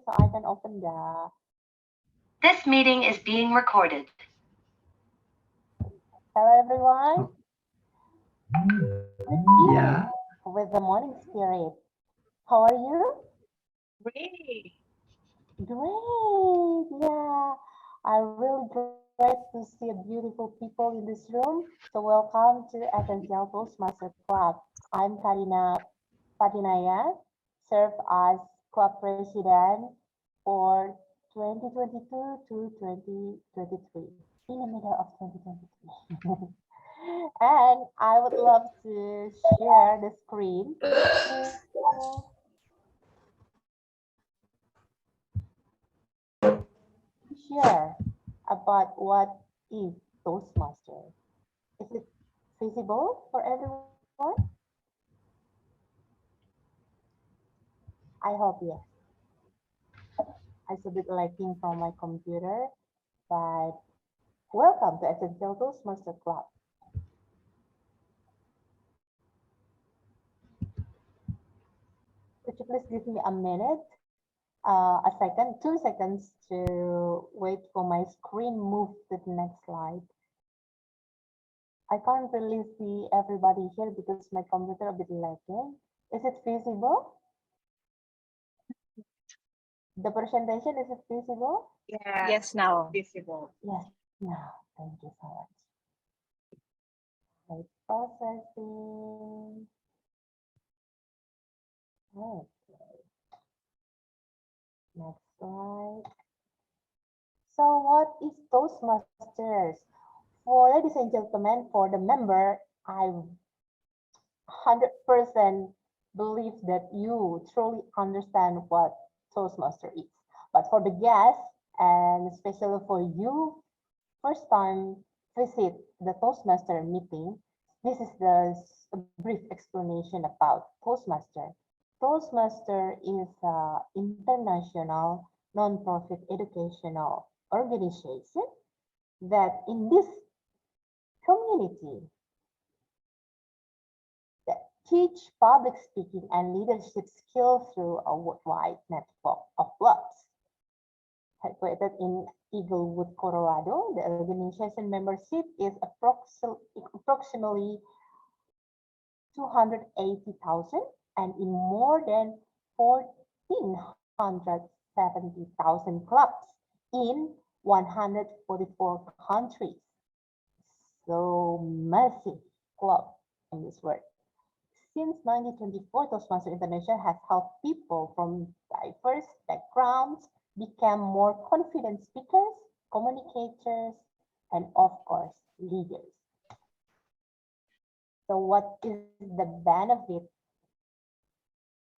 so I can open the. This meeting is being recorded. Hello, everyone. Good Yeah. evening with the morning spirit. How are you? Great. Great. Yeah, I'm really great to see beautiful people in this room. So welcome to Essential Toastmaster Club. I'm Karina Patinaya, serve as club president for 2022 to 2023, in the middle of 2023. And I would love to share the screen to share about what is Toastmaster. Is it visible for everyone? I hope yes. I should be lagging from my computer, but welcome to Essential Toastmaster Club. Could you please give me a minute, a second, 2 seconds to wait for my screen move to the next slide. I can't really see everybody here because my computer a bit lagging. Is it visible? The presentation, is it visible? Yeah. Yes, now. Visible. Yes, now. Thank you so much. Right, processing. Okay, next slide. So what is Toastmasters? For ladies and gentlemen, for the member, I 100% believe that you truly understand what Toastmaster is. But for the guests, and especially for you, first time visit the Toastmaster meeting, this is a brief explanation about Toastmaster. Toastmaster is an international non-profit educational organization that in this community that teach public speaking and leadership skills through a worldwide network of clubs. Headquartered in Eaglewood, Colorado, the organization membership is approximately 280,000 and in more than 1,470,000 clubs in 144 countries. So massive club in this word. Since 1924, Toastmaster International has helped people from diverse backgrounds become more confident speakers, communicators, and of course, leaders. So what is the benefit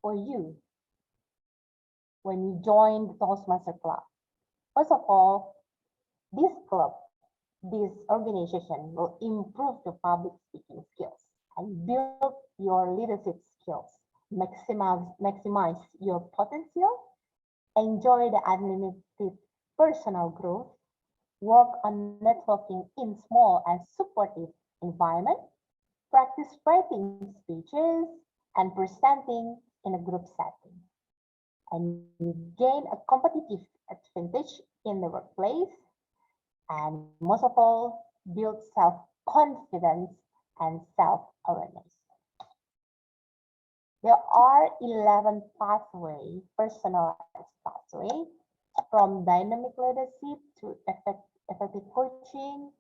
for you when you join the Toastmaster Club? First of all, this club, this organization will improve your public speaking skills and build your leadership skills, maximize your potential, enjoy the unlimited personal growth, work on networking in small and supportive environment, practice writing speeches and presenting in a group setting, and you gain a competitive advantage in the workplace, and most of all, build self-confidence and self-awareness. There are 11 personalized pathway, from dynamic leadership to effective coaching.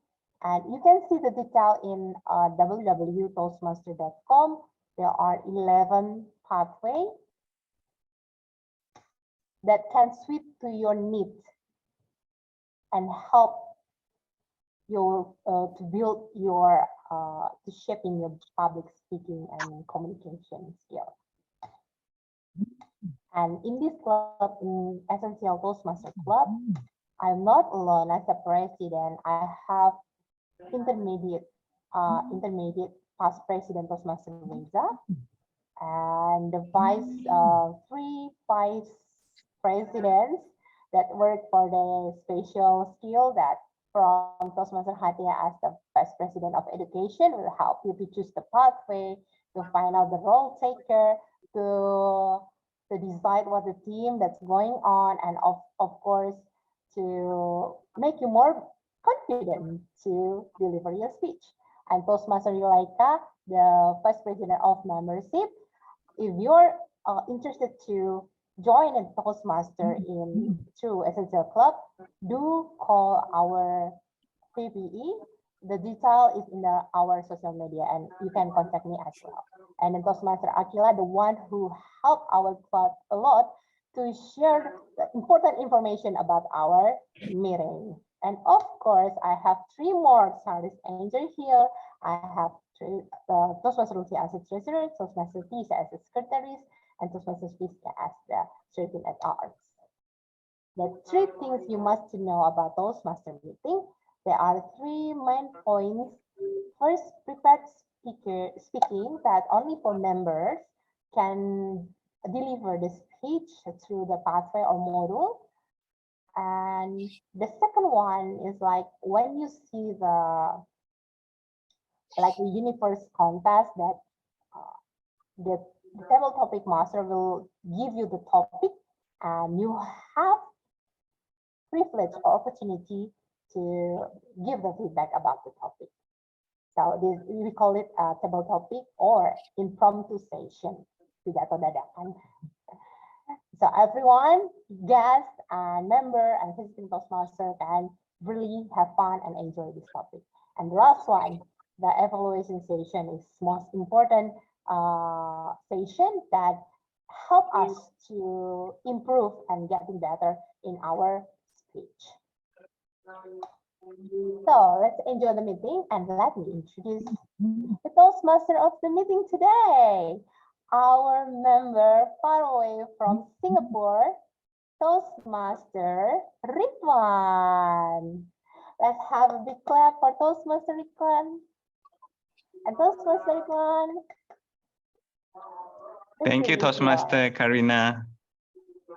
And you can see the detail in www.toastmaster.com. There are 11 pathways that can suit to your needs and help your to build your to shaping your public speaking and communication skills. And in this club, in Essential Toastmaster Club, I'm not alone as a president. I have intermediate past president Toastmaster Reza, and the three vice presidents that work for the special skill that from Toastmaster Hatia as the vice president of education will help you to choose the pathway, to find out the role taker, to to decide what the theme that's going on, and of course, to make you more confident to deliver your speech. And Toastmaster Yulaika, the Vice President of Membership, if you're interested to join a Toastmaster in through Essential Club, do call our PPE. The detail is in our social media, and you can contact me as well. And then Toastmaster Akila, the one who helped our club a lot to share the important information about our meeting. And of course, I have three more service angels here. I have Toastmaster Lucy as a treasurer, Toastmaster Tisa as a secretary, and Toastmaster Fiska as the serving at arts. The three things you must know about Toastmaster meeting. There are three main points. First, prepared speaking that only for members can deliver the speech through the pathway or module. And the second one is like when you see the universe contest that the table topic master will give you the topic and you have privilege or opportunity to give the feedback about the topic. So this, we call it a table topic or impromptu session. Pidato dadakan. So everyone, guest and member and visiting Toastmaster can really have fun and enjoy this topic. And the last one, the evaluation session is most important session that help us to improve and getting better in our speech. So let's enjoy the meeting and let me introduce the Toastmaster of the meeting today. Our member far away from Singapore, Toastmaster Ridwan. Let's have a big clap for Toastmaster Ridwan. And Toastmaster Ridwan. Thank you, Toastmaster Karina.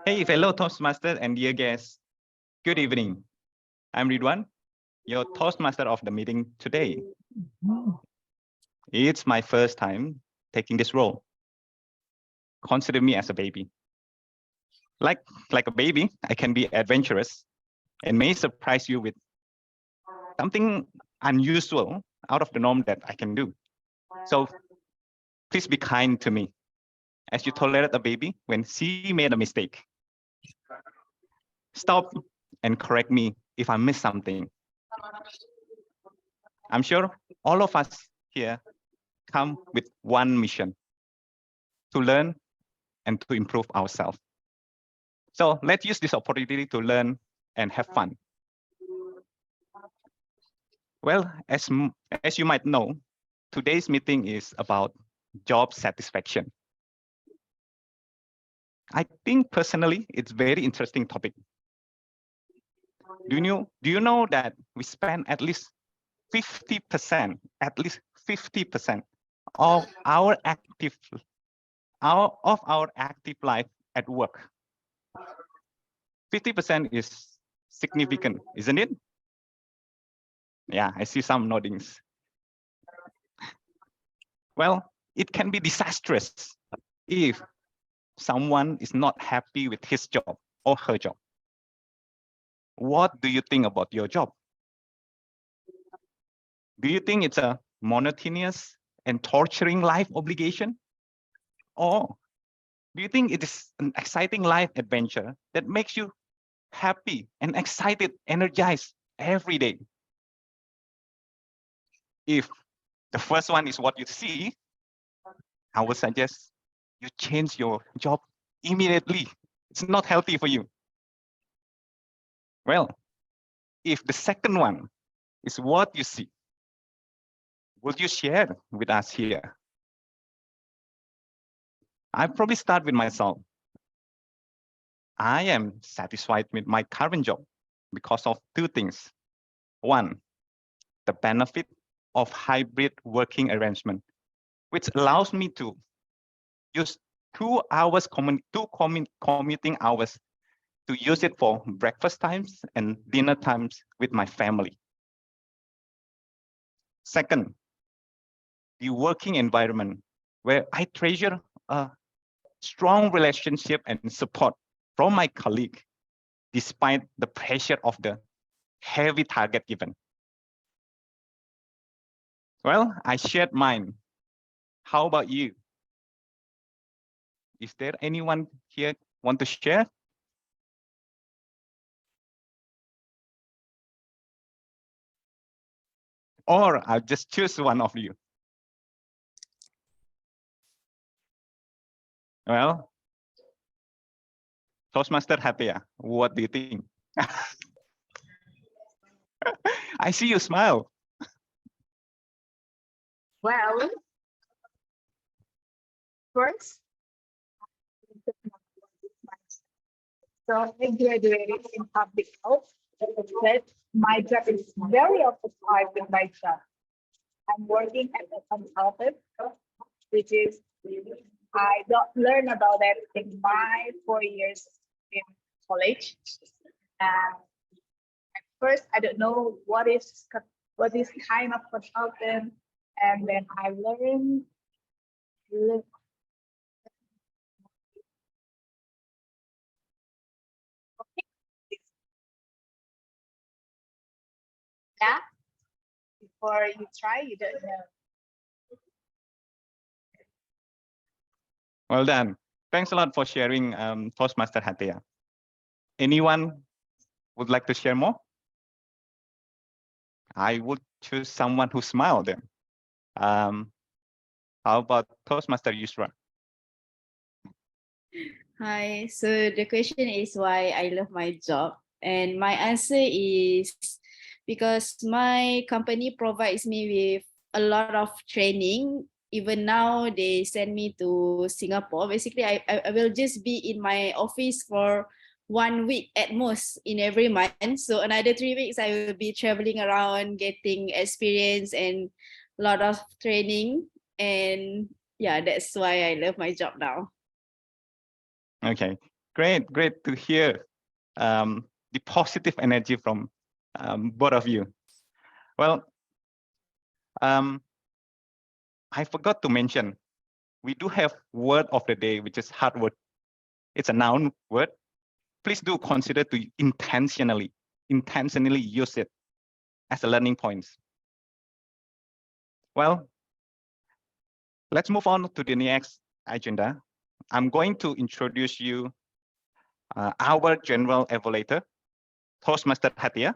Hey, fellow Toastmaster and dear guests. Good evening. I'm Ridwan, your Toastmaster of the meeting today. It's my first time taking this role. Consider me as a baby. Like a baby, I can be adventurous and may surprise you with something unusual out of the norm that I can do. So please be kind to me as you tolerate a baby when she made a mistake. Stop and correct me if I miss something. I'm sure all of us here come with one mission: to learn and to improve ourselves. So let's use this opportunity to learn and have fun. Well, as you might know, today's meeting is about job satisfaction. I think personally, it's a very interesting topic. Do you know that we spend at least 50% of our active life at work? 50% is significant, isn't it? Yeah, I see some noddings. Well, it can be disastrous if someone is not happy with his job or her job. What do you think about your job? Do you think it's a monotonous and torturing life obligation? Or do you think it is an exciting life adventure that makes you happy and excited, energized every day? If the first one is what you see, I would suggest you change your job immediately. It's not healthy for you. Well, if the second one is what you see, would you share with us here? I'll probably start with myself. I am satisfied with my current job because of two things. One, the benefit of hybrid working arrangement, which allows me to use 2 hours commuting hours to use it for breakfast times and dinner times with my family. Second, the working environment where I treasure a strong relationship and support from my colleague, despite the pressure of the heavy target given. Well, I shared mine. How about you? Is there anyone here want to share? Or I'll just choose one of you. Well, Toastmaster Hatia, what do you think? I see you smile. Well, first, so I graduated in public health, but my job is very occupied with my job. I'm working as a consultant, which is I don't learn about that in my 4 years in college. At first, I don't know what is kind of consultant, and then I learned. Yeah, before you try, you don't know. Well done. Thanks a lot for sharing, Toastmaster Hatia. Anyone would like to share more? I would choose someone who smiled then. How about Toastmaster Yusra? Hi, so the question is why I love my job. And my answer is because my company provides me with a lot of training. Even now, they send me to Singapore. Basically, I will just be in my office for 1 week at most in every month. So another 3 weeks, I will be traveling around, getting experience and a lot of training. And yeah, that's why I love my job now. Okay, great to hear the positive energy from both of you. Well, I forgot to mention, we do have word of the day, which is hard work. It's a noun word. Please do consider to intentionally use it as a learning points. Well, let's move on to the next agenda. I'm going to introduce you our general evaluator, Toastmaster Hatia.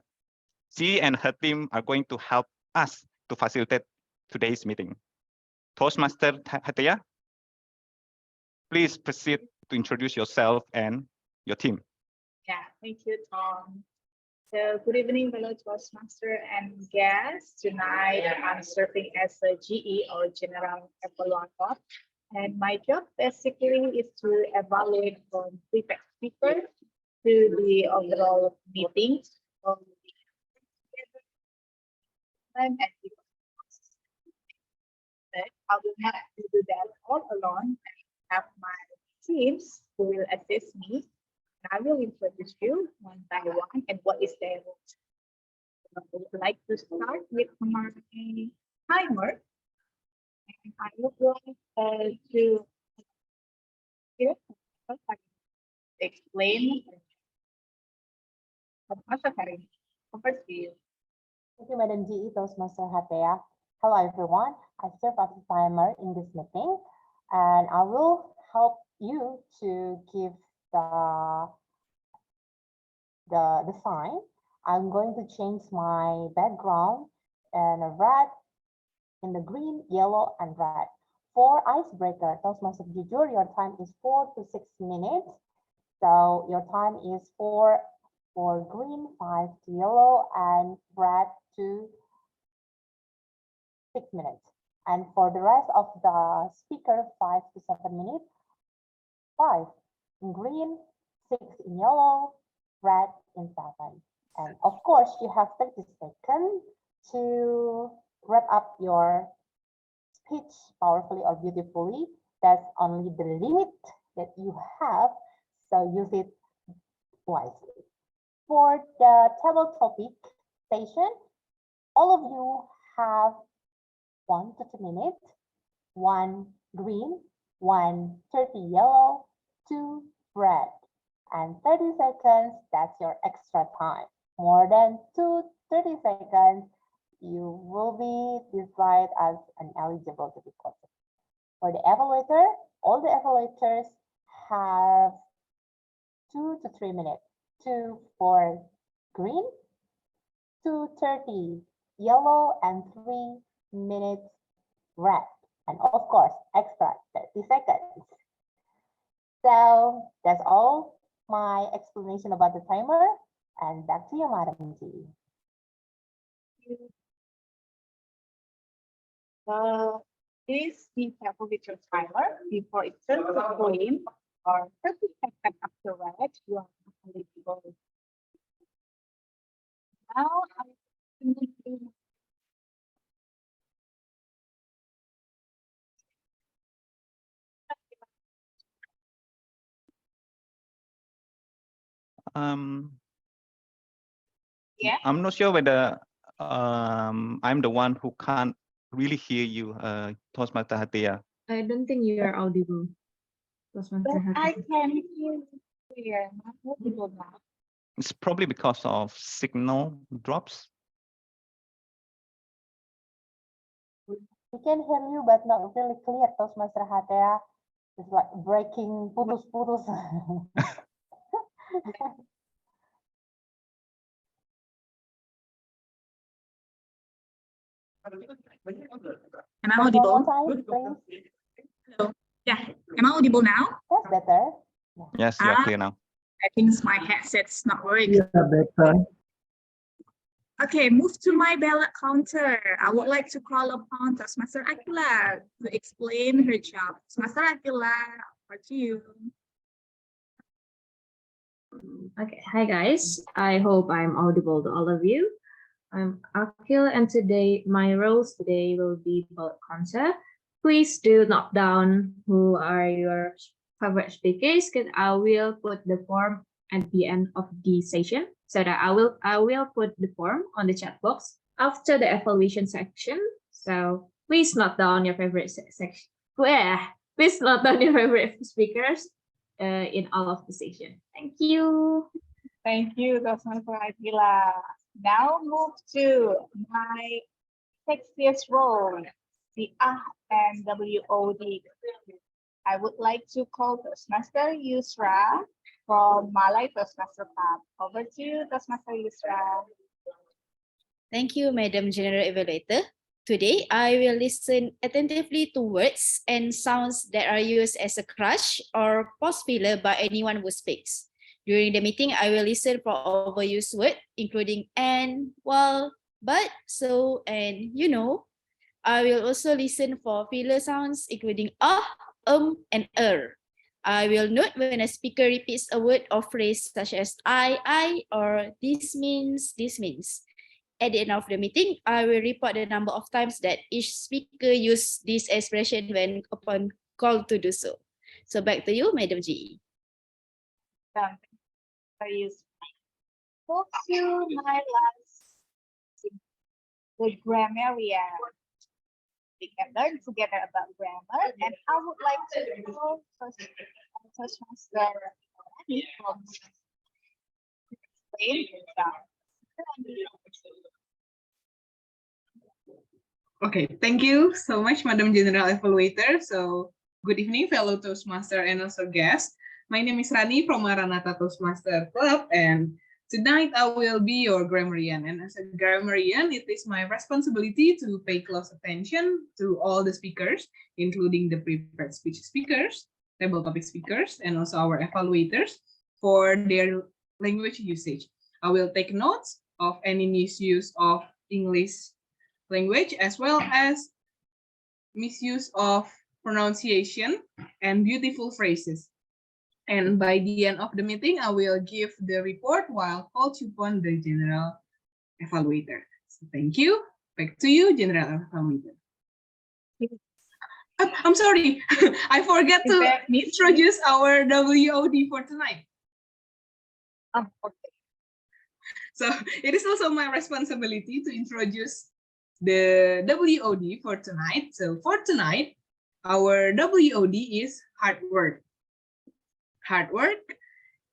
She and her team are going to help us to facilitate today's meeting. Toastmaster Hatia, please proceed to introduce yourself and your team. Yeah, thank you, Tom. So good evening, fellow Toastmaster and guests. Tonight, I'm serving as a GE or General Evaluator. And my job basically is to evaluate from prepared speaker to the overall meeting. And but I will not do that all alone. I have my teams who will assist me. And I will introduce you one by one and what is their role. I would like to start with my timer. And I would like to here explain over to you. Thank you, Madam GE Toastmaster Hatia. Hello, everyone. I serve as a timer in this meeting, and I will help you to give the sign. I'm going to change my background and a red, in the green, yellow, and red. For icebreaker, Toastmaster Jujur, your time is 4 to 6 minutes. So your time is for green, 5 to yellow, and red to 6 minutes. And for the rest of the speaker, 5 to 7 minutes, 5 in green, 6 in yellow, red in 7. And of course, you have 30 seconds to wrap up your speech powerfully or beautifully. That's only the limit that you have, so use it wisely. For the table topic session, all of you have 1 to 2 minutes, 1 green, 1, 30 yellow, 2, red. And 30 seconds, that's your extra time. More than 30 seconds, you will be described as ineligible to be qualified. For the evaluator, all the evaluators have 2 to 3 minutes. 2 for green, 2:30 yellow, and 3 minutes red. And of course, extra 30 seconds. So that's all my explanation about the timer. And back to you, Madam G. Please be careful with your timer before it turns to green or 30 seconds after red. You are eligible. Now, yeah. I'm not sure whether I'm the one who can't really hear you, Toastmaster Hatia. I don't think you are audible. But I can hear you clear. Not audible now. It's probably because of signal drops. We can hear you, but not really clear, Toastmaster Hatea. It's like breaking, putus-putus. Am I One audible? more time, please. Hello. Yeah. Am I audible now? That's better. Yes, you are clear now. I think my headset's not working. Yeah, better. Okay, move to my ballot counter. I would like to call upon Toastmaster Akila to explain her job. Toastmaster Akila, over to you. Okay, hi guys. I hope I'm audible to all of you. I'm Akil, and today my roles today will be ballot counter. Please do note down who are your favorite speakers, because I will put the form at the end of the session, so that I will put the form on the chat box after the evaluation section. So please note down your favorite section. Please note down your favorite speakers in all of the session. Thank you. Thank you, Toastmaster Akila. Now move to my sexiest role, the and WOD. I would like to call Toastmaster Yusra from Malay Toastmaster Club. Over to you, Toastmaster Yusra. Thank you, Madam General Evaluator. Today, I will listen attentively to words and sounds that are used as a crush or pause filler by anyone who speaks. During the meeting, I will listen for overused words, including and, well, but, so, and you know. I will also listen for filler sounds, including and I will note when a speaker repeats a word or phrase such as I, or this means. At the end of the meeting, I will report the number of times that each speaker used this expression when upon called to do so. So back to you, Madam G. Move to my last, the grammarian. We can learn together about grammar, and I would like to know Toastmaster from explain yourself. Okay, thank you so much, Madam General Evaluator. So, good evening, fellow Toastmaster and also guests. My name is Rani from Maranatha Toastmaster Club, and tonight I will be your grammarian. And as a grammarian, it is my responsibility to pay close attention to all the speakers, including the prepared speech speakers, table topic speakers, and also our evaluators for their language usage. I will take notes of any misuse of English language, as well as misuse of pronunciation and beautiful phrases. And by the end of the meeting, I will give the report while called upon the General Evaluator. So thank you. Back to you, General Evaluator. I'm sorry, I forgot to introduce our WOD for tonight. Okay. So it is also my responsibility to introduce the WOD for tonight. So for tonight, Our WOD is hard work. Hard work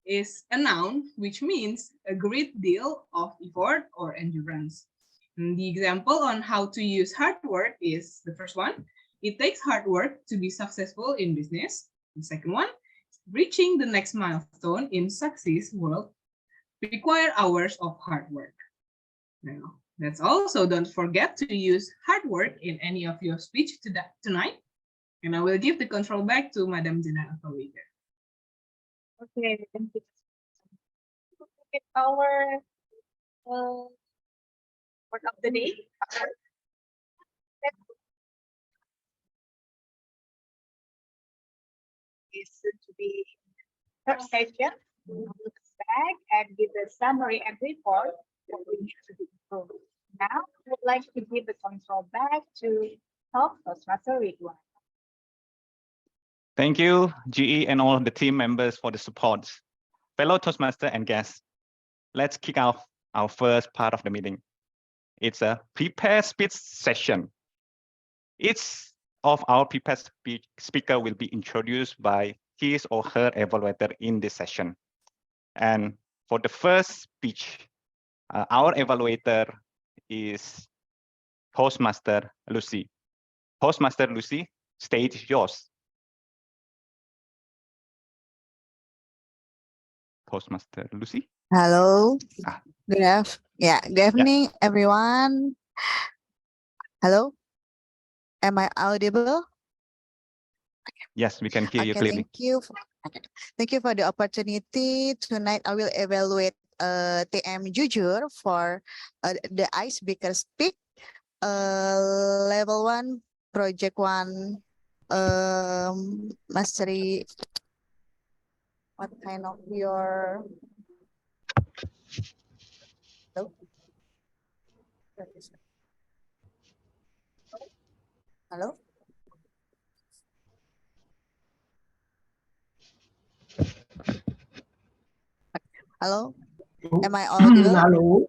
is a noun which means a great deal of effort or endurance. And the example on how to use hard work is the first one. It takes hard work to be successful in business. The second one, reaching the next milestone in success world require hours of hard work. Now, that's also don't forget to use hard work in any of your speech tonight. And I will give the control back to Madam General Evaluator. Okay, thank you. Our word of the day. Is to be third session. Look back and give a summary and report what we need to improve. Now, I would like to give the control back to Toastmaster Ridwan. Thank you, GE and all of the team members for the support. Fellow Toastmaster and guests, let's kick off our first part of the meeting. It's a prepared speech session. Each of our prepared speaker will be introduced by his or her evaluator in this session. And for the first speech, our evaluator is Toastmaster Lucy. Toastmaster Lucy, stage is yours. Toastmaster Lucy. Hello. Ah. Good evening, everyone. Hello. Am I audible? Yes, we can hear you clearly. Thank you for the opportunity. Tonight, I will evaluate TM Jujur for the icebreaker speak, level 1, project 1, mastery. What kind of your Hello? Hello? Am I audible? Hello.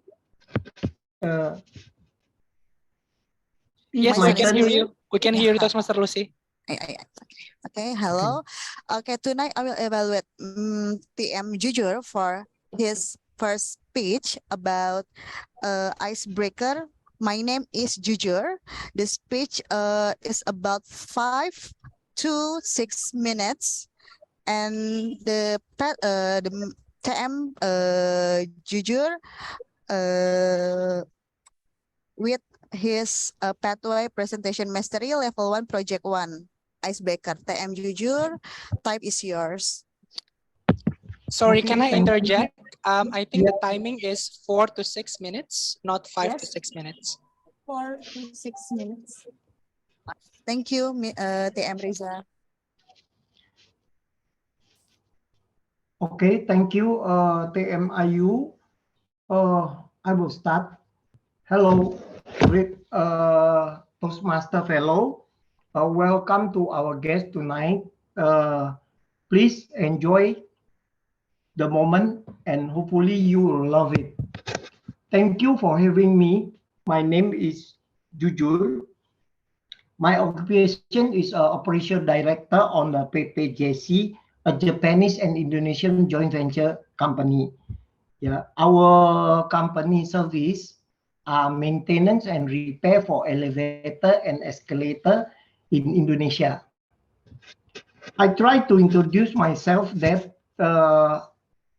Yes, My we can sound hear is you. We can hear you, Yeah. Toastmaster Lucy. Okay, hello. Okay, tonight I will evaluate TM Jujur for his first speech about icebreaker. My name is Jujur. The speech is about 5 to 6 minutes, and the TM Jujur with his pathway presentation mastery level 1 project 1 icebreaker. TM Jujur, type is yours. Sorry, Okay, can I thank you. interject? I think the timing is 4 to 6 minutes, not 5 to Yes. 6 minutes. 4 to 6 minutes. Thank you, TM Riza. Okay, thank you, TMIU. I will start. Hello, great Toastmaster fellow. Welcome to our guest tonight. Please enjoy the moment and hopefully you will love it. Thank you for having me. My name is Jujur. My occupation is Operation Director on the PPJC, a Japanese and Indonesian joint venture company. Yeah, our company service maintenance and repair for elevator and escalator in Indonesia. I try to introduce myself that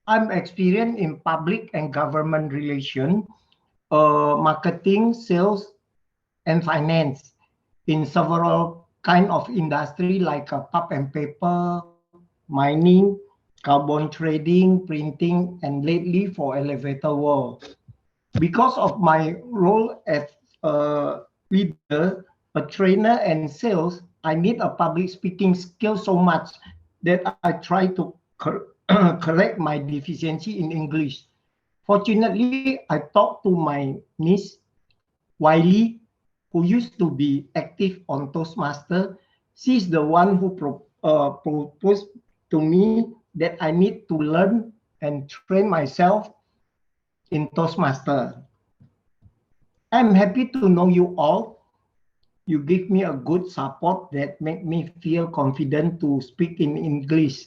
I'm experienced in public and government relation, marketing, sales, and finance in several kind of industry like pulp and paper, mining, carbon trading, printing, and lately for elevator world. Because of my role as a leader, a trainer, and sales, I need a public speaking skill so much that I try to correct my deficiency in English. Fortunately, I talked to my niece, Wiley, who used to be active on Toastmaster. She's the one who proposed to me that I need to learn and train myself in Toastmaster. I'm happy to know you all. You give me a good support that make me feel confident to speak in English.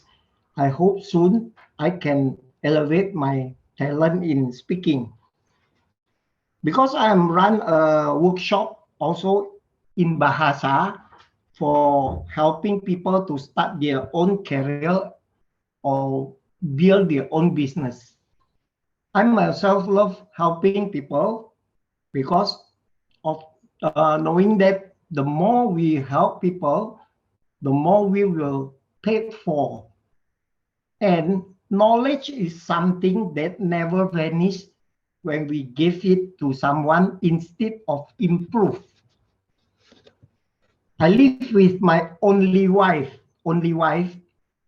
I hope soon I can elevate my talent in speaking. Because I am run a workshop also in Bahasa for helping people to start their own career or build their own business. I myself love helping people because of knowing that the more we help people, the more we will pay for. And knowledge is something that never vanishes when we give it to someone instead of improve. I live with my only wife,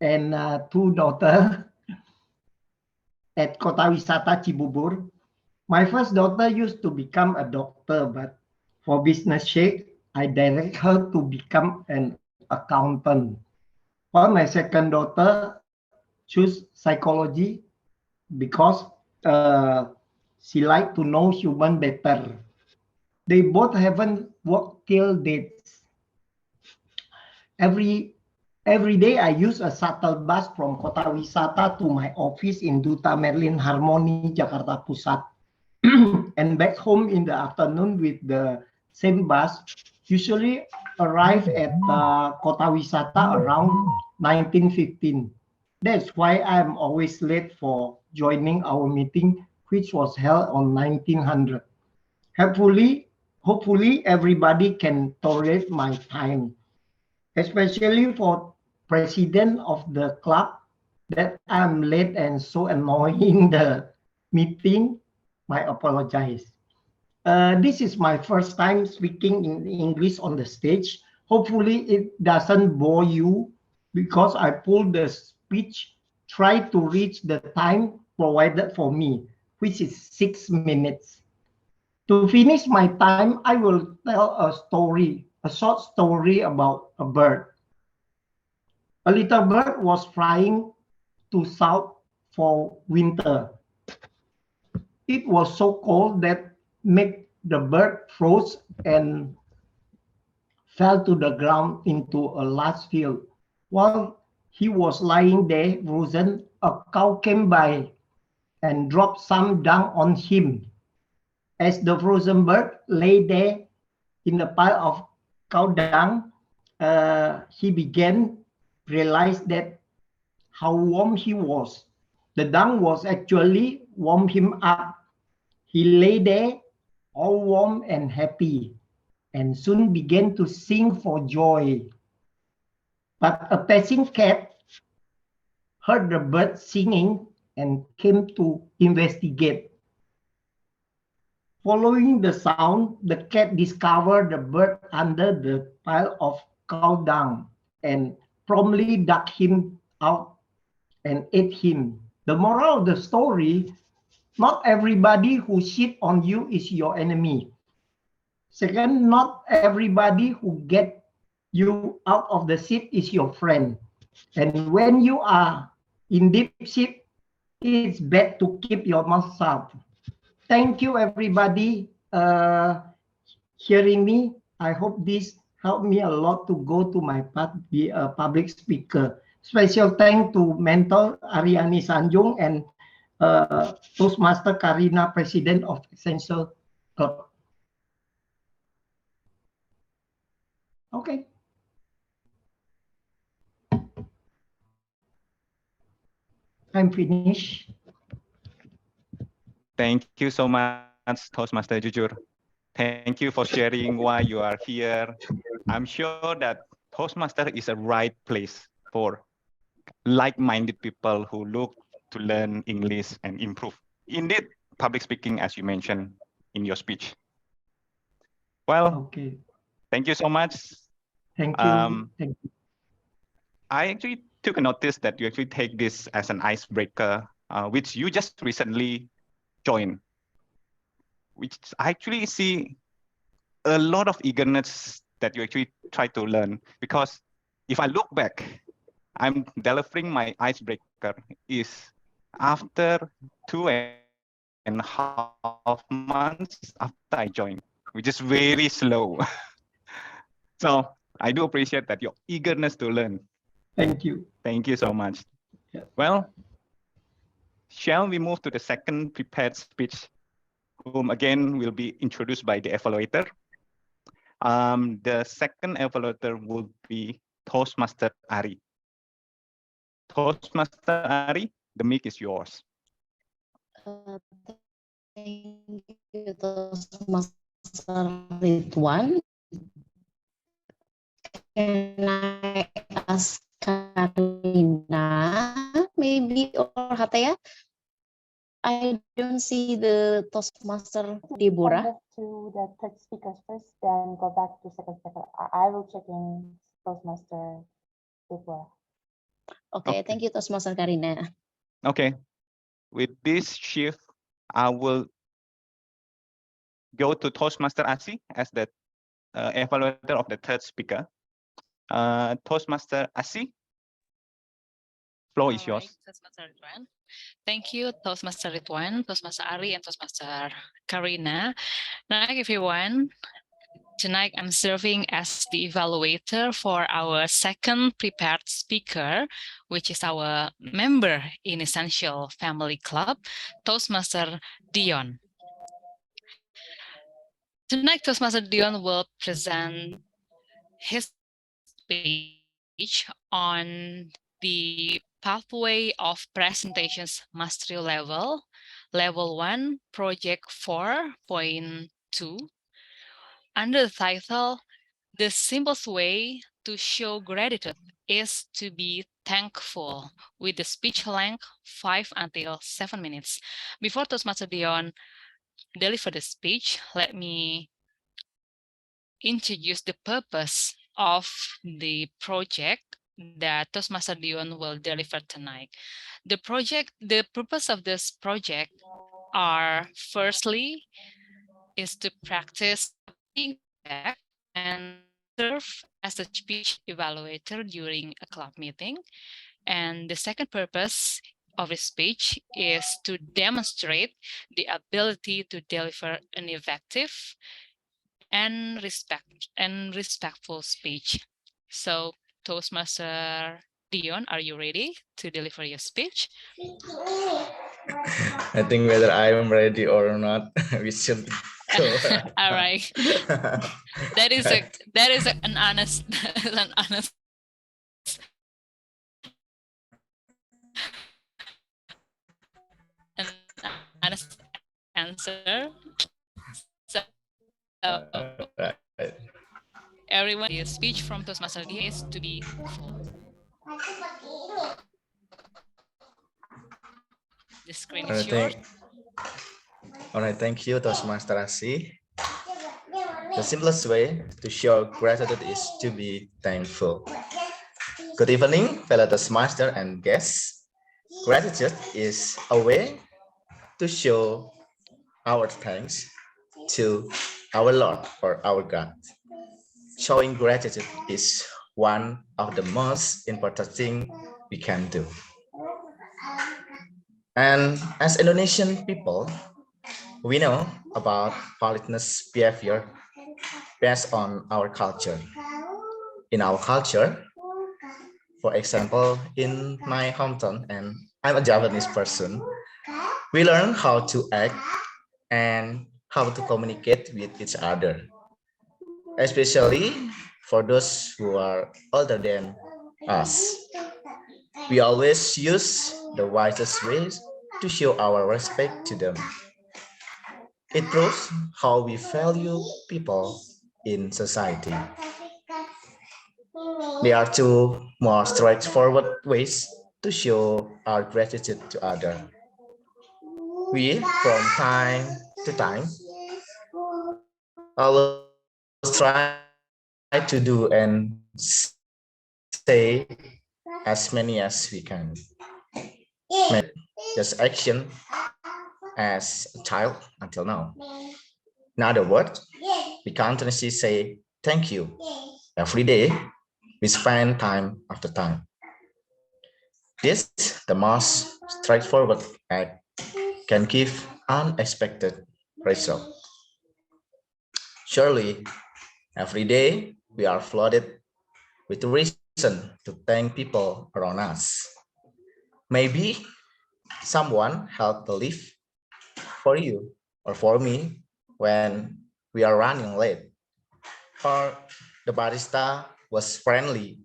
and two daughters at Kota Wisata Cibubur. My first daughter used to become a doctor, but for business sake, I direct her to become an accountant. While my second daughter choose psychology because uh, she like to know human better. They both haven't worked till dates. Every every day I use a shuttle bus from Kota Wisata to my office in Duta Merlin Harmony, Jakarta Pusat. And back home in the afternoon with the same bus, usually arrive at Kota Wisata around 19:15. That's why I'm always late for joining our meeting, which was held on 1900. Hopefully everybody can tolerate my time, especially for president of the club that I'm late and so annoying the meeting. My apologize. This is my first time speaking in English on the stage. Hopefully it doesn't bore you because I pulled the speech, try to reach the time provided for me, which is 6 minutes. To finish my time, I will tell a short story about a bird. A little bird was flying to south for winter. It was so cold that made the bird froze and fell to the ground into a large field. While he was lying there frozen, a cow came by and dropped some dung on him. As the frozen bird lay there in a pile of cow dung, he began realize that how warm he was. The dung was actually warm him up. He lay there all warm and happy, and soon began to sing for joy. But a passing cat heard the bird singing and came to investigate. Following the sound, the cat discovered the bird under the pile of cow dung and promptly dug him out and ate him. The moral of the story, not everybody who shit on you is your enemy. Second, not everybody who get you out of the shit is your friend. And when you are in deep shit, it's best to keep your mouth shut. Thank you, everybody, hearing me. I hope this helped me a lot to go to my path, be a public speaker. Special thanks to mentor Ariani Sanjung and Toastmaster Karina, President of Essential Club. Okay. I'm finished. Thank you so much, Toastmaster Jujur. Thank you for sharing why you are here. I'm sure that Toastmaster is a right place for like-minded people who look to learn English and improve. Indeed, public speaking, as you mentioned in your speech. Well, Okay. thank you so much. Thank you. Thank you. I actually took a notice that you actually take this as an icebreaker, which you just recently joined, which I actually see a lot of eagerness that you actually try to learn. Because if I look back, I'm delivering my icebreaker is after 2.5 months after I joined, which is very slow. So I do appreciate that your eagerness to learn. Thank you. Thank you so much. Yeah. Well, shall we move to the second prepared speech, whom again will be introduced by the evaluator. The second evaluator will be Toastmaster Ari. Toastmaster Ari, the mic is yours. Thank you, Toastmaster Ridwan. Can I ask Karina, maybe, or Hataya? I don't see the Toastmaster Deborah. Move to the third speaker first, then go back to second speaker. I will check in Toastmaster Deborah. Okay, thank you, Toastmaster Karina. Okay, with this shift, I will go to Toastmaster Asi as the evaluator of the third speaker. Toastmaster Asi, floor is yours. Toastmaster Ridwan. Thank you, Toastmaster Ridwan, Toastmaster Ari, and Toastmaster Karina. Now, everyone, tonight I'm serving as the evaluator for our second prepared speaker, which is our member in Essential Family Club, Toastmaster Dion. Tonight, Toastmaster Dion will present his speech on the pathway of presentations mastery level 1, project 4.2, under the title, The Simplest Way to Show Gratitude is to be thankful, with the speech length 5 until 7 minutes. Before Toastmaster Dion deliver the speech, let me introduce the purpose of the project that Toastmaster Dion will deliver tonight. The purpose of this project are, firstly, is to practice feedback and serve as a speech evaluator during a club meeting. And the second purpose of the speech is to demonstrate the ability to deliver an effective and respectful speech. So, Toastmaster Dion, are you ready to deliver your speech? I think whether I am ready or not, we should go. All right. That is an honest an honest an honest answer. So Right. everyone, the speech from Toastmaster Dion is to be full. The screen is yours. All right, thank you, Toastmaster Asi. The simplest way to show gratitude is to be thankful. Good evening, fellow Toastmaster and guests. Gratitude is a way to show our thanks to our Lord or our God. Showing gratitude is one of the most important things we can do. And as Indonesian people, we know about politeness behavior based on our culture. In our culture, for example, in my hometown, and I'm a Japanese person, we learn how to act and how to communicate with each other, especially for those who are older than us. We always use the wisest ways to show our respect to them. It proves how we value people in society. There are two more straightforward ways to show our gratitude to others. We, from time to time, always try to do and say as many as we can. Just action as a child until now. In other words, we continuously say thank you every day. We spend time after time. This, the most straightforward act, can give unexpected result. Surely, every day We are flooded with reason to thank people around us. Maybe someone held the lift for you or for me when we are running late. Or the barista was friendly,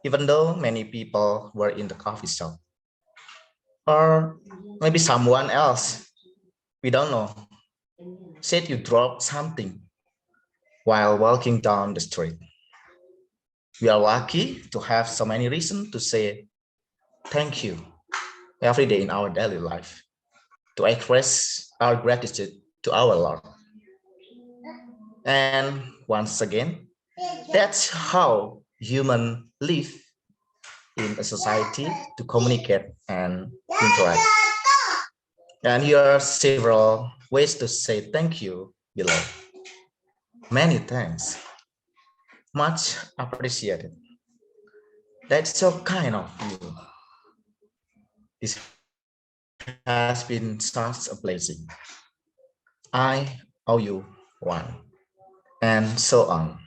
even though many people were in the coffee shop. Or maybe someone else, we don't know, said you dropped something while walking down the street. We are lucky to have so many reasons to say thank you every day in our daily life, to express our gratitude to our Lord. And once again, that's how humans live in a society, to communicate and interact. And here are several ways to say thank you below. Many thanks. Much appreciated. That's so kind of you. This has been such a blessing. I owe you one. And so on.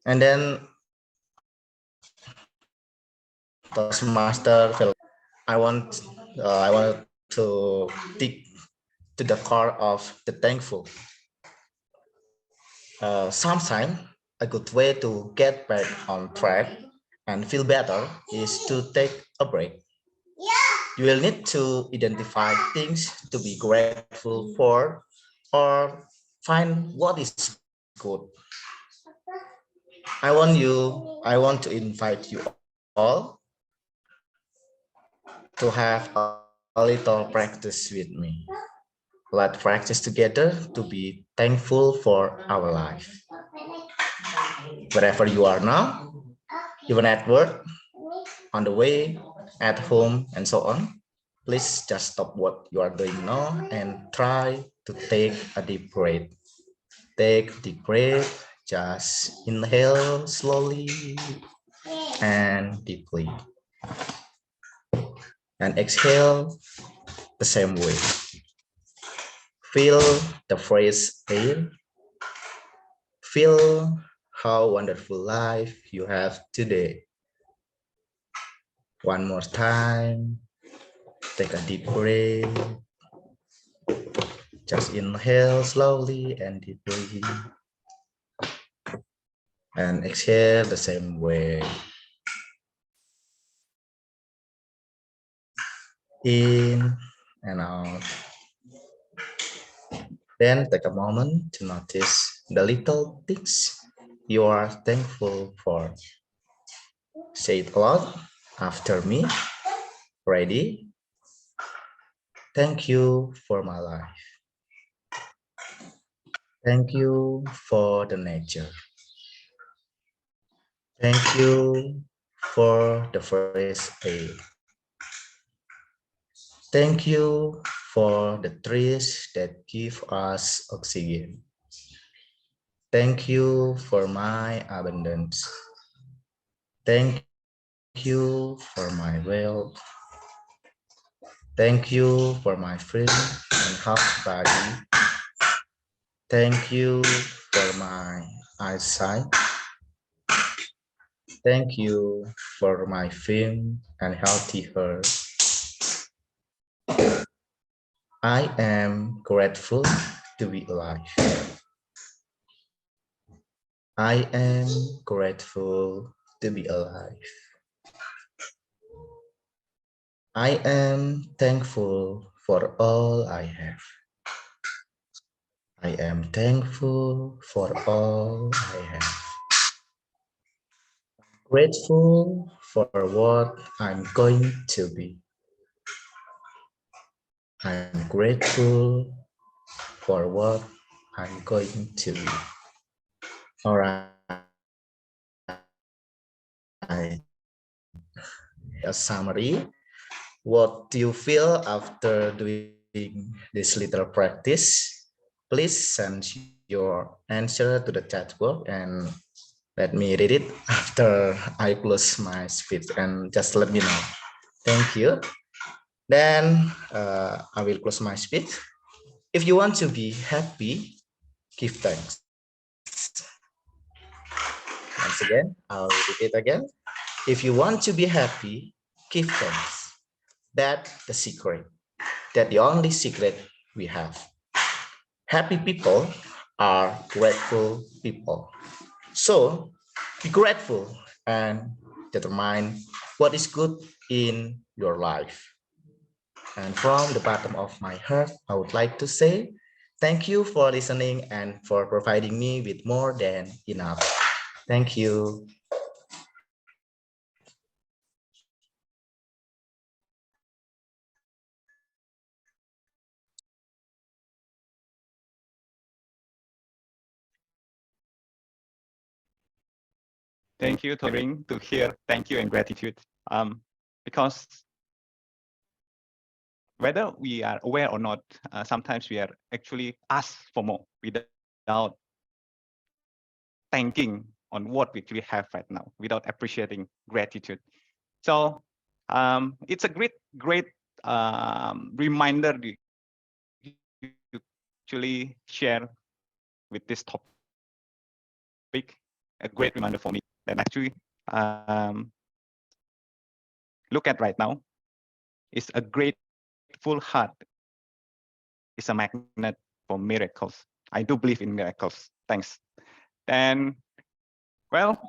And then Toastmaster, I want to dig to the core of the thankful. Sometimes a good way to get back on track and feel better is to take a break. You will need to identify things to be grateful for or find what is good. I want to invite you all to have a little practice with me. Let's practice together to be thankful for our life. Wherever you are now, even at work, on the way, at home, and so on, please just stop what you are doing now and try to take a deep breath. Take a deep breath, just inhale slowly and deeply. And exhale the same way. Feel the fresh air. Feel how wonderful life you have today. One more time. Take a deep breath. Just inhale slowly and deeply. And exhale the same way. In and out. Then take a moment to notice the little things you are thankful for. Say it aloud after me. Ready? Thank you for my life. Thank you for the nature. Thank you for the fresh air. Thank you for the trees that give us oxygen. Thank you for my abundance. Thank you for my wealth. Thank you for my free and healthy body. Thank you for my eyesight. Thank you for my firm and healthy heart. I am grateful to be alive. I am grateful to be alive. I am thankful for all I have. I am thankful for all I have. Grateful for what I'm going to be. I'm grateful for what I'm going to be. All right. A summary. What do you feel after doing this little practice? Please send your answer to the chat box and let me read it after I close my speech, and just let me know. Thank you. Then I will close my speech. If you want to be happy, give thanks. Once again, I'll repeat again. If you want to be happy, give thanks. That's the secret. That's the only secret we have. Happy people are grateful people. So be grateful and determine what is good in your life. And from the bottom of my heart, I would like to say thank you for listening and for providing me with more than enough. Thank you. Thank you, Toring, to hear thank you and gratitude. Because whether we are aware or not, sometimes we are actually asked for more without thanking on what we actually have right now, without appreciating gratitude. So it's a great reminder you actually share with this topic. A great reminder for me that actually look at right now is a grateful heart is a magnet for miracles. I do believe in miracles. Thanks. And well,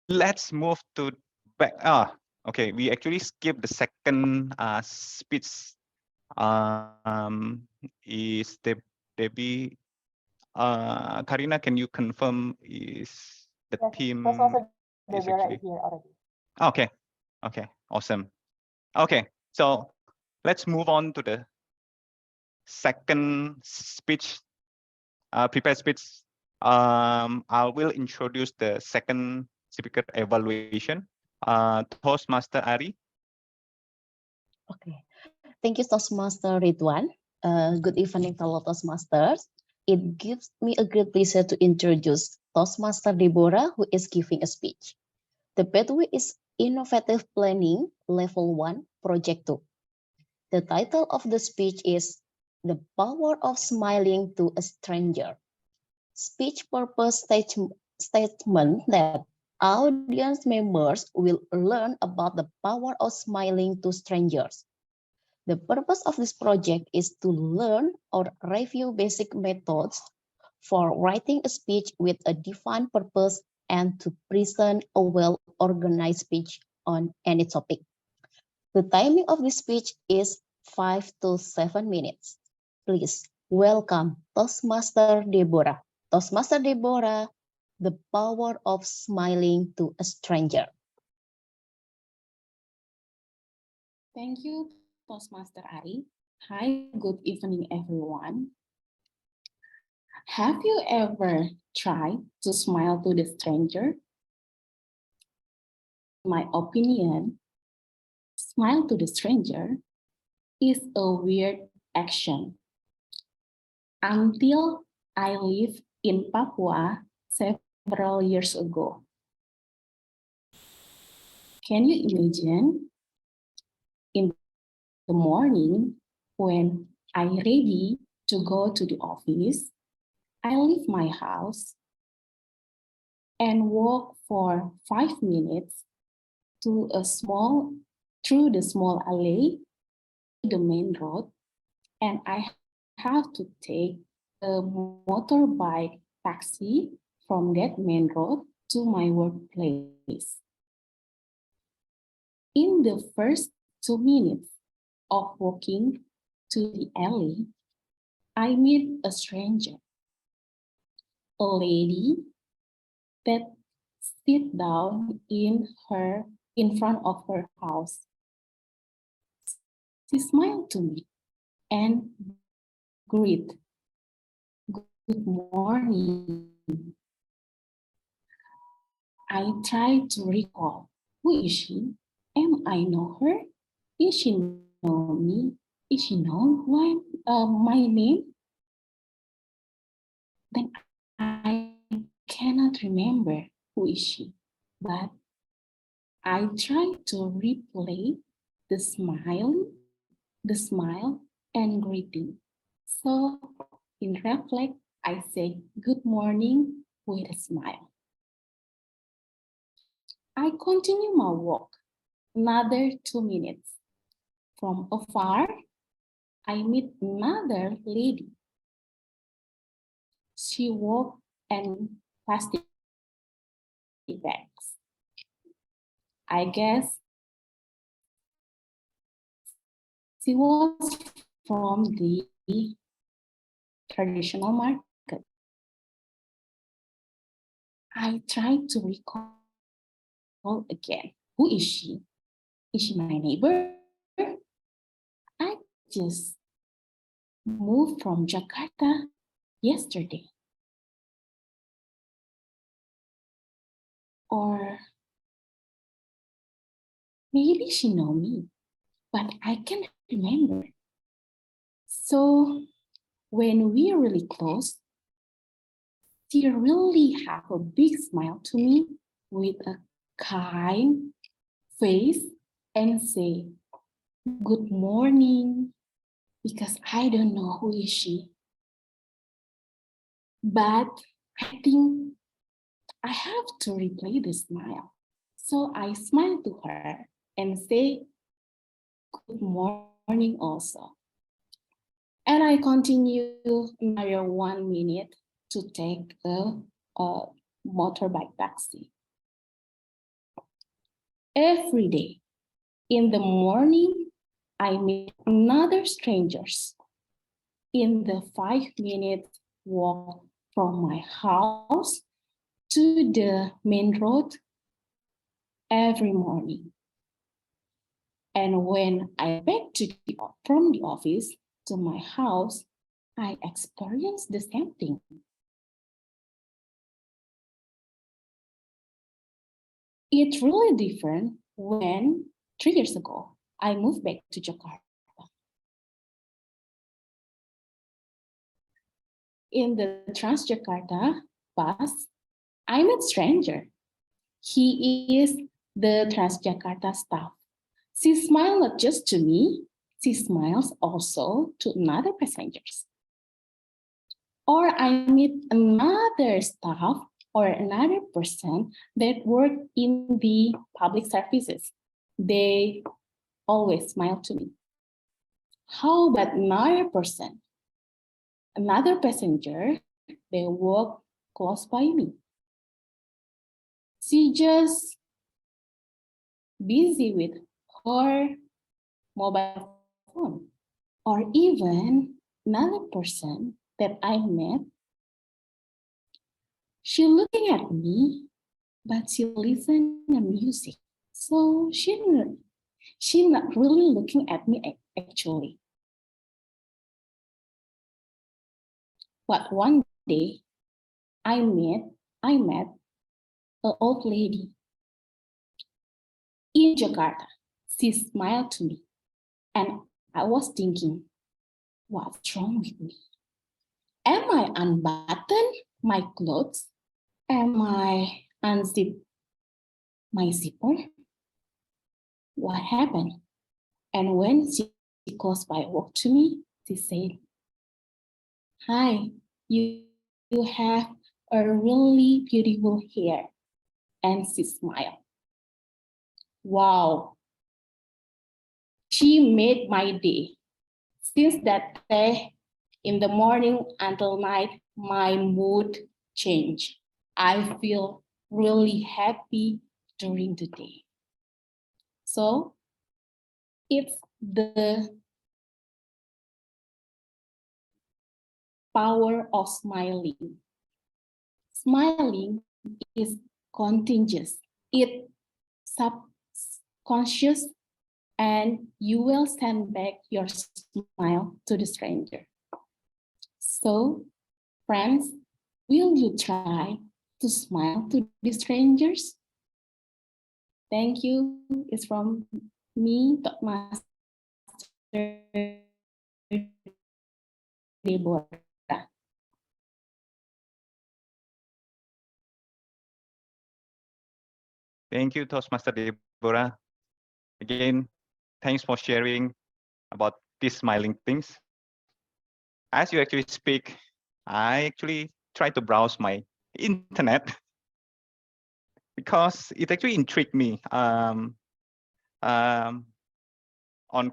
let's move to back. Okay. We actually skipped the second speech. Is Debbie? Karina, can you confirm is the Yes, team Toastmaster is Deborah actually is here already. okay? Okay, awesome. Okay, so let's move on to the second speech, prepared speech. I will introduce the second speaker evaluation. Toastmaster Ari. Okay. Thank you, Toastmaster Ridwan. Good evening, fellow Toastmasters. It gives me a great pleasure to introduce Toastmaster Deborah, who is giving a speech. The pathway is Innovative Planning Level 1, Project 2. The title of the speech is The Power of Smiling to a Stranger. Speech purpose statement that audience members will learn about the power of smiling to strangers. The purpose of this project is to learn or review basic methods for writing a speech with a defined purpose and to present a well-organized speech on any topic. The timing of this speech is 5 to 7 minutes. Please welcome Toastmaster Deborah. Toastmaster Deborah, the power of smiling to a stranger. Thank you, Toastmaster Ari. Hi, good evening, everyone. Have you ever tried to smile to the stranger? In my opinion, smile to the stranger is a weird action. Until I lived in Papua several years ago. Can you imagine? In the morning, when I'm ready to go to the office, I leave my house and walk for 5 minutes through the small alley to the main road, and I have to take a motorbike taxi from that main road to my workplace. In the first 2 minutes of walking to the alley, I meet a stranger, a lady that sit down in front of her house. She smiled to me and greet, "Good morning." I tried to recall, who is she? Am I know her? Is she know me? Is she know my name? Then I cannot remember who is she, but I try to replay the smile and greeting. So in reflect, I say good morning with a smile. I continue my walk, another 2 minutes. From afar, I meet another lady. She walked in plastic bags. I guess she was from the traditional market. I tried to recall again. Who is she? Is she my neighbor? I just moved from Jakarta yesterday. Or maybe she know me, but I can't remember. So when we are really close, she really have a big smile to me with a kind face and say, "Good morning," because I don't know who is she. But I think I have to replay the smile. So I smile to her and say, "Good morning also." And I continue another 1 minute to take a motorbike taxi. Every day in the morning, I meet another strangers. In the 5-minute walk from my house to the main road every morning. And when I back from the office to my house, I experience the same thing. It's really different when 3 years ago, I moved back to Jakarta. In the Transjakarta bus, I met a stranger. He is the Transjakarta staff. She smiled not just to me, she smiles also to another passengers. Or I meet another staff or another person that work in the public services. They always smile to me. How about another person? Another passenger, they walk close by me. She just busy with her mobile phone. Or even another person that I met, she looking at me, but she listen to music. So she not really looking at me actually. But one day, I met an old lady in Jakarta. She smiled to me, and I was thinking, what's wrong with me? Am I unbutton my clothes? Am I unzip my zipper? What happened? And when she close by walk to me, she said, "Hi, you have a really beautiful hair." And she smiled. Wow, she made my day. Since that day, in the morning until night, my mood changed. I feel really happy during the day. So it's the power of smiling. Smiling is contagious. It's subconscious, and you will send back your smile to the stranger. So, friends, will you try to smile to the strangers? Thank you. It's from me, Master Deborah. Thank you, Toastmaster Deborah. Again, thanks for sharing about these smiling things. As you actually speak, I actually try to browse my internet because it actually intrigued me on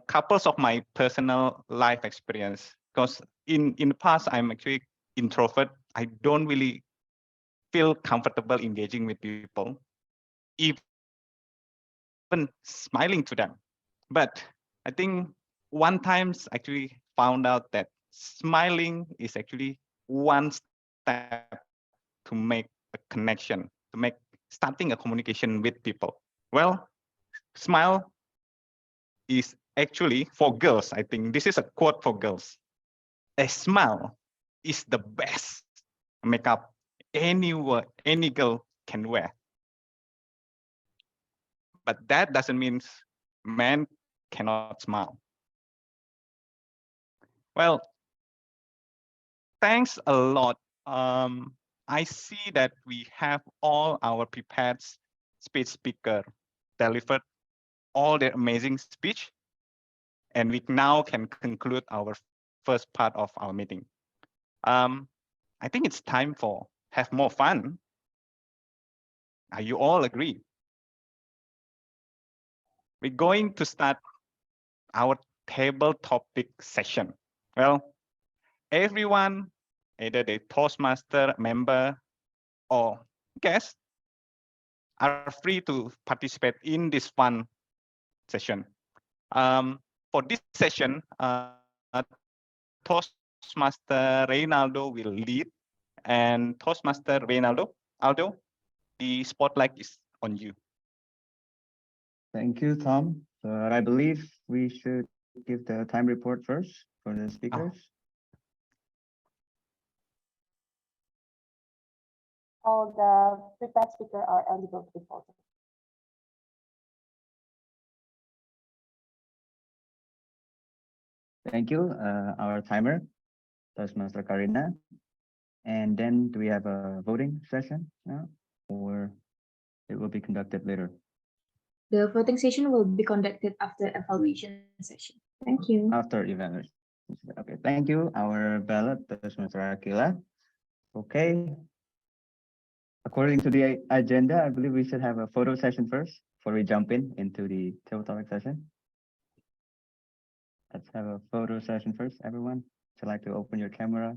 couples of my personal life experience. Because in the past, I'm actually introvert. I don't really feel comfortable engaging with people, even smiling to them. But I think one times actually found out that smiling is actually one step to make a connection, to make starting a communication with people. Well, smile is actually for girls. I think this is a quote for girls. A smile is the best makeup any girl can wear. But that doesn't mean men cannot smile. Well, thanks a lot. I see that we have all our prepared speech speaker delivered all their amazing speech, and we now can conclude our first part of our meeting. I think it's time for have more fun. Are you all agree? We're going to start our table topic session. Well, everyone, either the Toastmaster member or guest, are free to participate in this fun session. For this session, Toastmaster Reynaldo will lead, and Toastmaster Aldo, the spotlight is on you. Thank you, Tom. So I believe we should give the time report first for the speakers. All the prepared speakers are eligible to be voted. Thank you, our timer, Toastmaster Karina. And then do we have a voting session now, or it will be conducted later? The voting session will be conducted after evaluation session. Thank you. After evaluation. Okay, thank you. Our ballot, Toastmaster Akila. Okay. According to the agenda, I believe we should have a photo session first before we jump into the table topic session. Let's have a photo session first, everyone. Would you like to open your camera?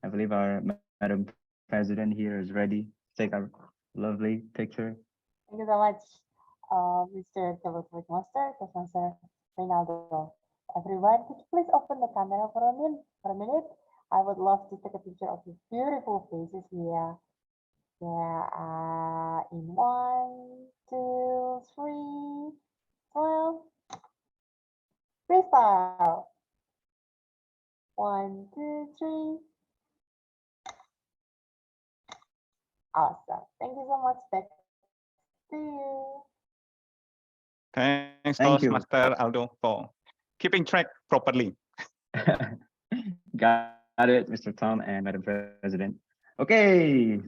I believe our Madam President here is ready to take our lovely picture. Thank you so much, Mr. Toastmaster Reynaldo. Everyone, could you please open the camera for a minute? I would love to take a picture of your beautiful faces here. Yeah, in 1, 2, 3, smile. Freestyle. 1, 2, 3. Awesome. Thank you so much. Back to you. Thanks, Thank you. Toastmaster Aldo, for keeping track properly. Got it, Mr. Tom and Madam President. Okay,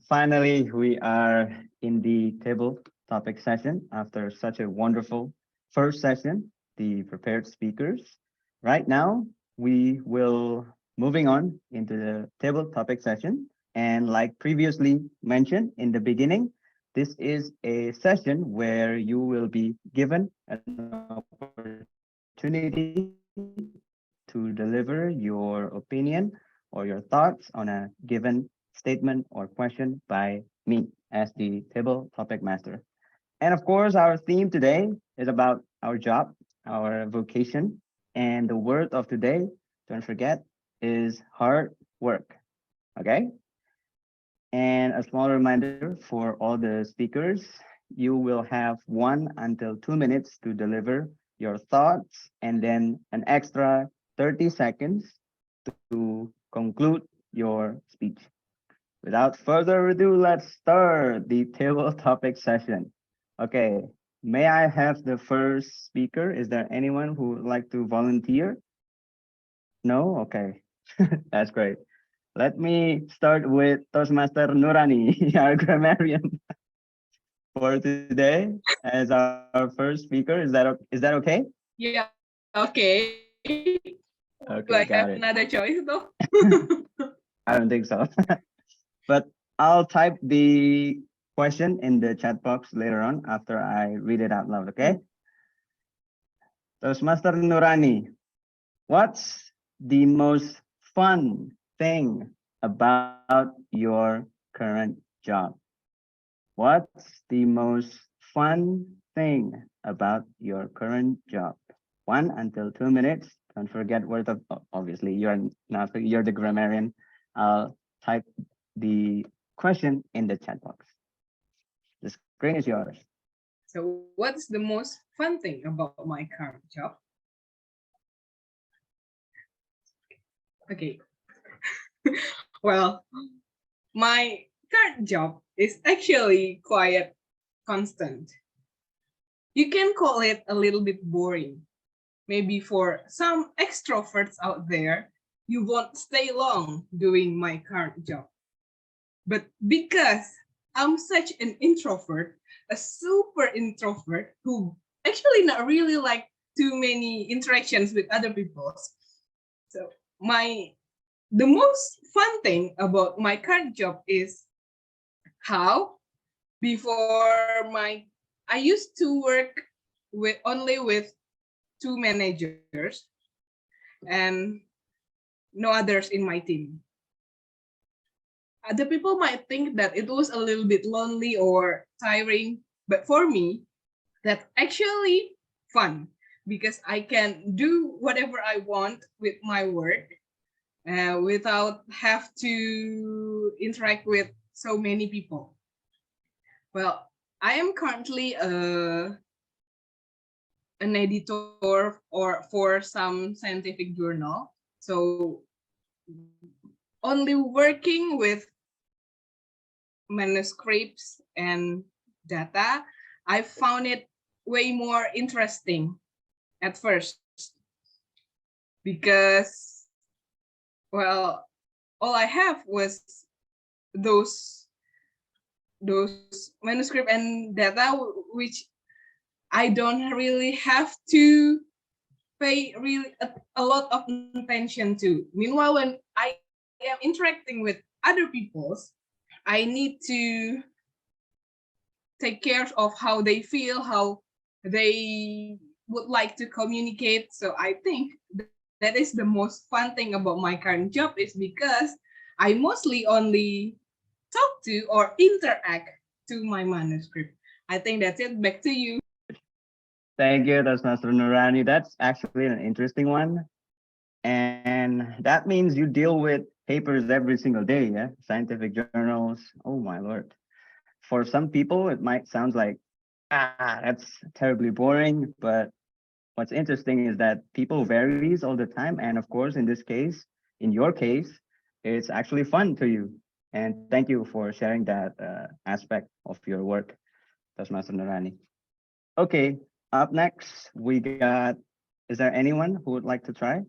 finally, we are in the table topic session after such a wonderful first session, the prepared speakers. Right now, we will moving on into the table topic session. And like previously mentioned in the beginning, this is a session where you will be given an opportunity to deliver your opinion or your thoughts on a given statement or question by me as the table topic master. And of course, our theme today is about our job, our vocation, and the word of today, don't forget, is hard work. Okay? And a small reminder for all the speakers, you will have 1 until 2 minutes to deliver your thoughts and then an extra 30 seconds to conclude your speech. Without further ado, let's start the table topic session. Okay, may I have the first speaker? Is there anyone who would like to volunteer? No? Okay, that's great. Let me start with Toastmaster Nurani, our grammarian for today as our first speaker. Is that okay? Yeah, okay. Okay, Do I got have it. another choice though? I don't think so. But I'll type the question in the chat box later on after I read it out loud, okay? Toastmaster Nurani, what's the most fun thing about your current job? What's the most fun thing about your current job? 1 until 2 minutes. Don't forget word of, obviously you're not, you're the grammarian. I'll type the question in the chat box. The screen is yours. So what's the most fun thing about my current job? Okay. Well, my current job is actually quite constant. You can call it a little bit boring. Maybe for some extroverts out there, you won't stay long doing my current job. But because I'm such an introvert, a super introvert who actually not really like too many interactions with other people. So the most fun thing about my current job is how I used to work only with 2 managers and no others in my team. Other people might think that it was a little bit lonely or tiring, but for me, that's actually fun because I can do whatever I want with my work without have to interact with so many people. Well, I am currently an editor for some scientific journal. So only working with manuscripts and data, I found it way more interesting at first because, well, all I have was those manuscript and data which I don't really have to pay really a lot of attention to. Meanwhile, when I am interacting with other people's, I need to take care of how they feel, how they would like to communicate. So I think that is the most fun thing about my current job is because I mostly only talk to or interact to my manuscript. I think that's it. Back to you. Thank you, Toastmaster Nurani. That's actually an interesting one. And that means you deal with papers every single day, yeah? Scientific journals. Oh my Lord. For some people, it might sound like, that's terribly boring. But what's interesting is that people varies all the time. And of course, in this case, in your case, it's actually fun to you. And thank you for sharing that aspect of your work, Toastmaster Nurani. Okay, up next, we got, is there anyone who would like to try?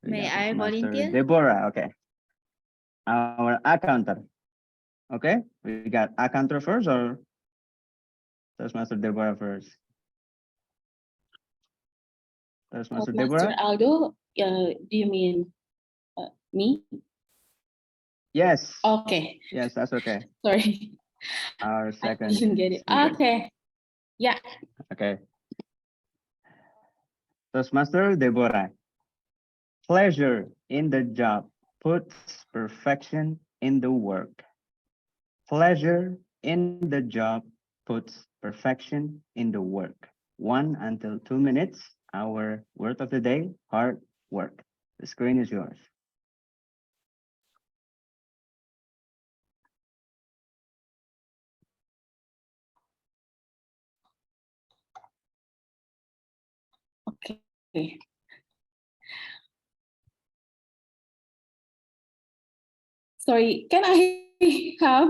May I volunteer? Deborah, okay. Our accountant. Okay, we got accountant first or Toastmaster Deborah first? Toastmaster Master Deborah? Aldo, do you mean me? Yes. Okay. Yes, that's okay. Sorry. Our I second didn't get it. speaker. Okay. Yeah. Okay. Toastmaster Deborah. Pleasure in the job puts perfection in the work. Pleasure in the job puts perfection in the work. 1 until 2 minutes. Our word of the day, hard work. The screen is yours. Okay. Sorry, can I have,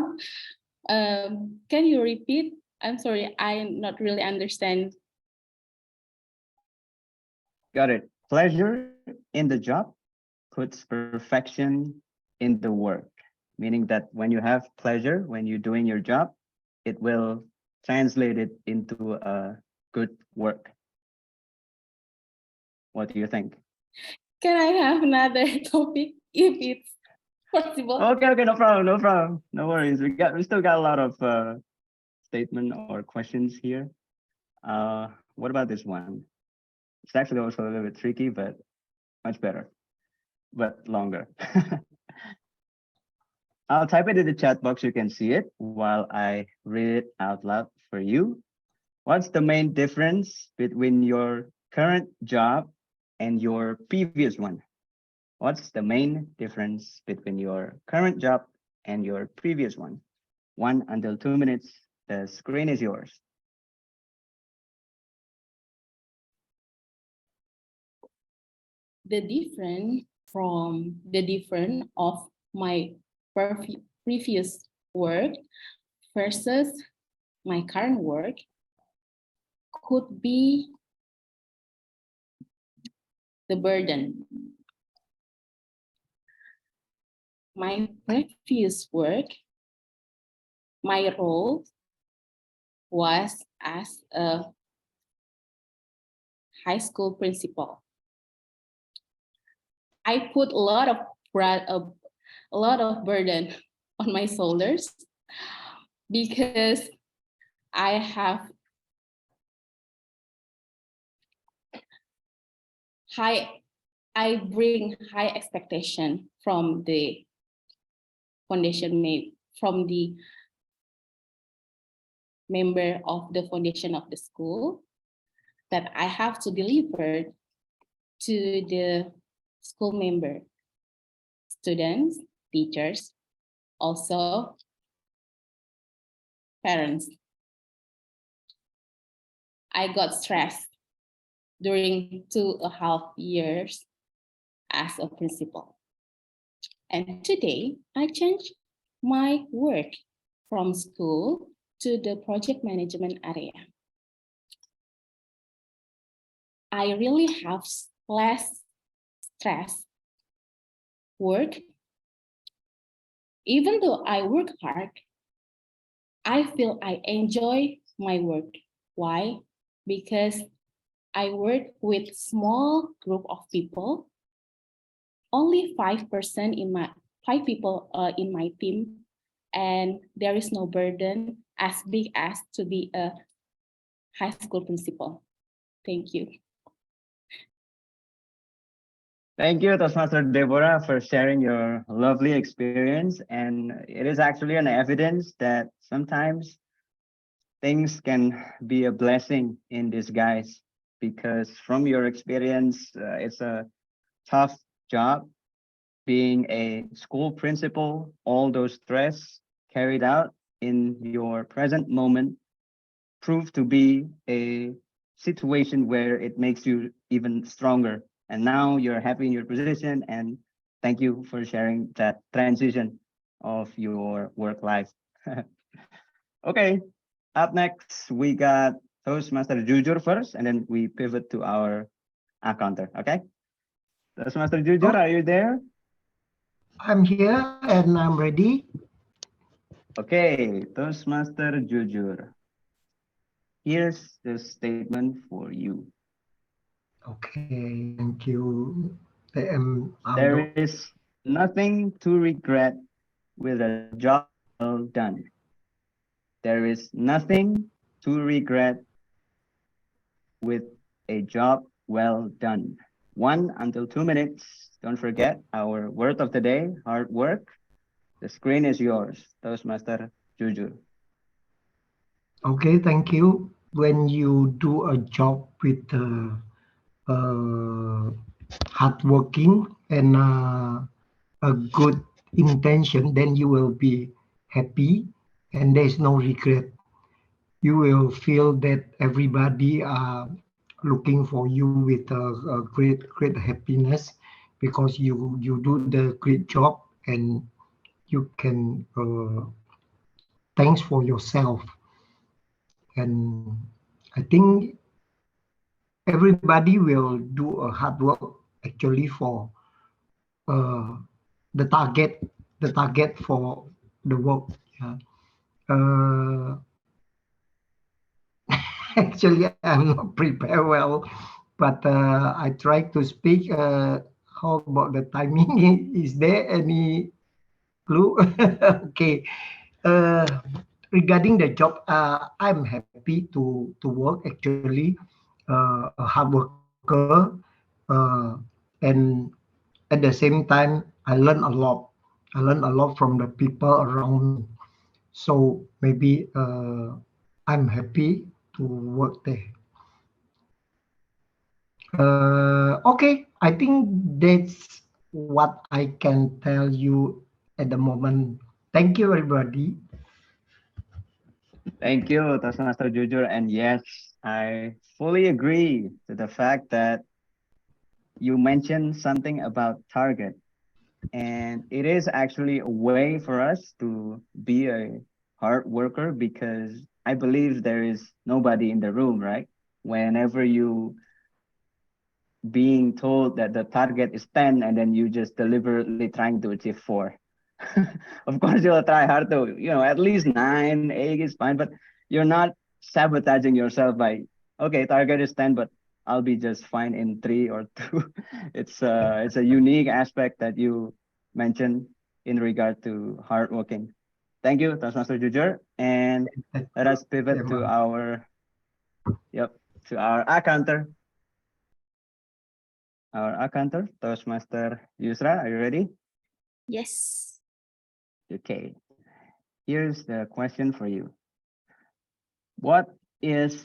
can you repeat? I'm sorry, I not really understand. Got it. Pleasure in the job puts perfection in the work, meaning that when you have pleasure, when you're doing your job, it will translate it into a good work. What do you think? Can I have another topic if it's possible? Okay, no problem, no worries. We still got a lot of statement or questions here. What about this one? It's actually also a little bit tricky, but much better, but longer. I'll type it in the chat box. You can see it while I read it out loud for you. What's the main difference between your current job and your previous one? What's the main difference between your current job and your previous one? 1 until 2 minutes. The screen is yours. The difference of my previous work versus my current work could be the burden. My previous work, my role was as a high school principal. I put a lot of burden on my shoulders because I bring high expectation from the from the member of the foundation of the school that I have to deliver to the school member, students, teachers, also parents. I got stressed during 2.5 years as a principal. And today I changed my work from school to the project management area. I really have less stress work. Even though I work hard, I feel I enjoy my work. Why? Because I work with small group of people. Only 5% in my 5 people in my team, and there is no burden as big as to be a high school principal. Thank you. Thank you, Toastmaster Deborah, for sharing your lovely experience. And it is actually an evidence that sometimes things can be a blessing in disguise, because from your experience, it's a tough job being a school principal. All those stress carried out in your present moment proved to be a situation where it makes you even stronger. And now you're happy in your position, and thank you for sharing that transition of your work life. Okay, up next, we got Toastmaster Jujur first, and then we pivot to our counter, okay? Toastmaster Jujur, are you there? I'm here and I'm ready. Okay, Toastmaster Jujur. Here's the statement for you. Okay, thank you. There is nothing to regret with a job well done. There is nothing to regret with a job well done. 1 until 2 minutes. Don't forget our word of the day, hard work. The screen is yours, Toastmaster Jujur. Okay, thank you. When you do a job with hardworking and a good intention, then you will be happy and there's no regret. You will feel that everybody are looking for you with a great happiness because you do the great job and you can thanks for yourself. And I think everybody will do a hard work actually for uh, the target for the work. Yeah. Actually, I'm not prepared well, but I try to speak. How about the timing? Is there any clue? Okay. regarding the job, I'm happy to work actually, a hard worker, and at the same time, I learn a lot. I learn a lot from the people around me. So maybe I'm happy to work there. Okay, I think that's what I can tell you at the moment. Thank you, everybody. Thank you, Toastmaster Jujur. And yes, I fully agree to the fact that you mentioned something about target. And it is actually a way for us to be a hard worker because I believe there is nobody in the room, right? Whenever you being told that the target is 10 and then you just deliberately trying to achieve 4. Of course, you'll try hard to, at least 9, 8 is fine, but you're not sabotaging yourself by, okay, target is 10, but I'll be just fine in 3 or 2. It's a unique aspect that you mentioned in regard to hard working. Thank you, Toastmaster Jujur. And let us pivot to our, to our accounter. Our accounter, Toastmaster Yusra, are you ready? Yes. Okay. Here's the question for you. What is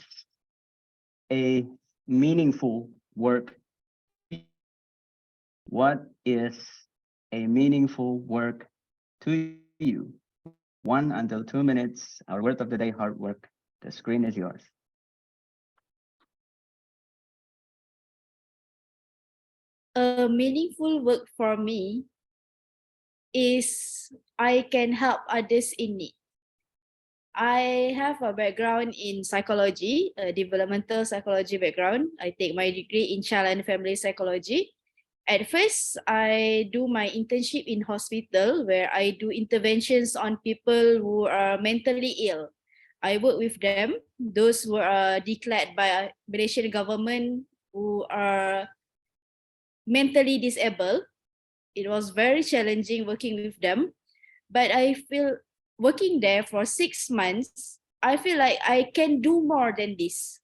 a meaningful work? What is a meaningful work to you? 1 until 2 minutes. Our word of the day, hard work. The screen is yours. A meaningful work for me is I can help others in need. I have a background in psychology, a developmental psychology background. I take my degree in child and family psychology. At first, I do my internship in hospital where I do interventions on people who are mentally ill. I work with them, those who are declared by Malaysian government who are mentally disabled. It was very challenging working with them, but I feel working there for 6 months, I feel like I can do more than this.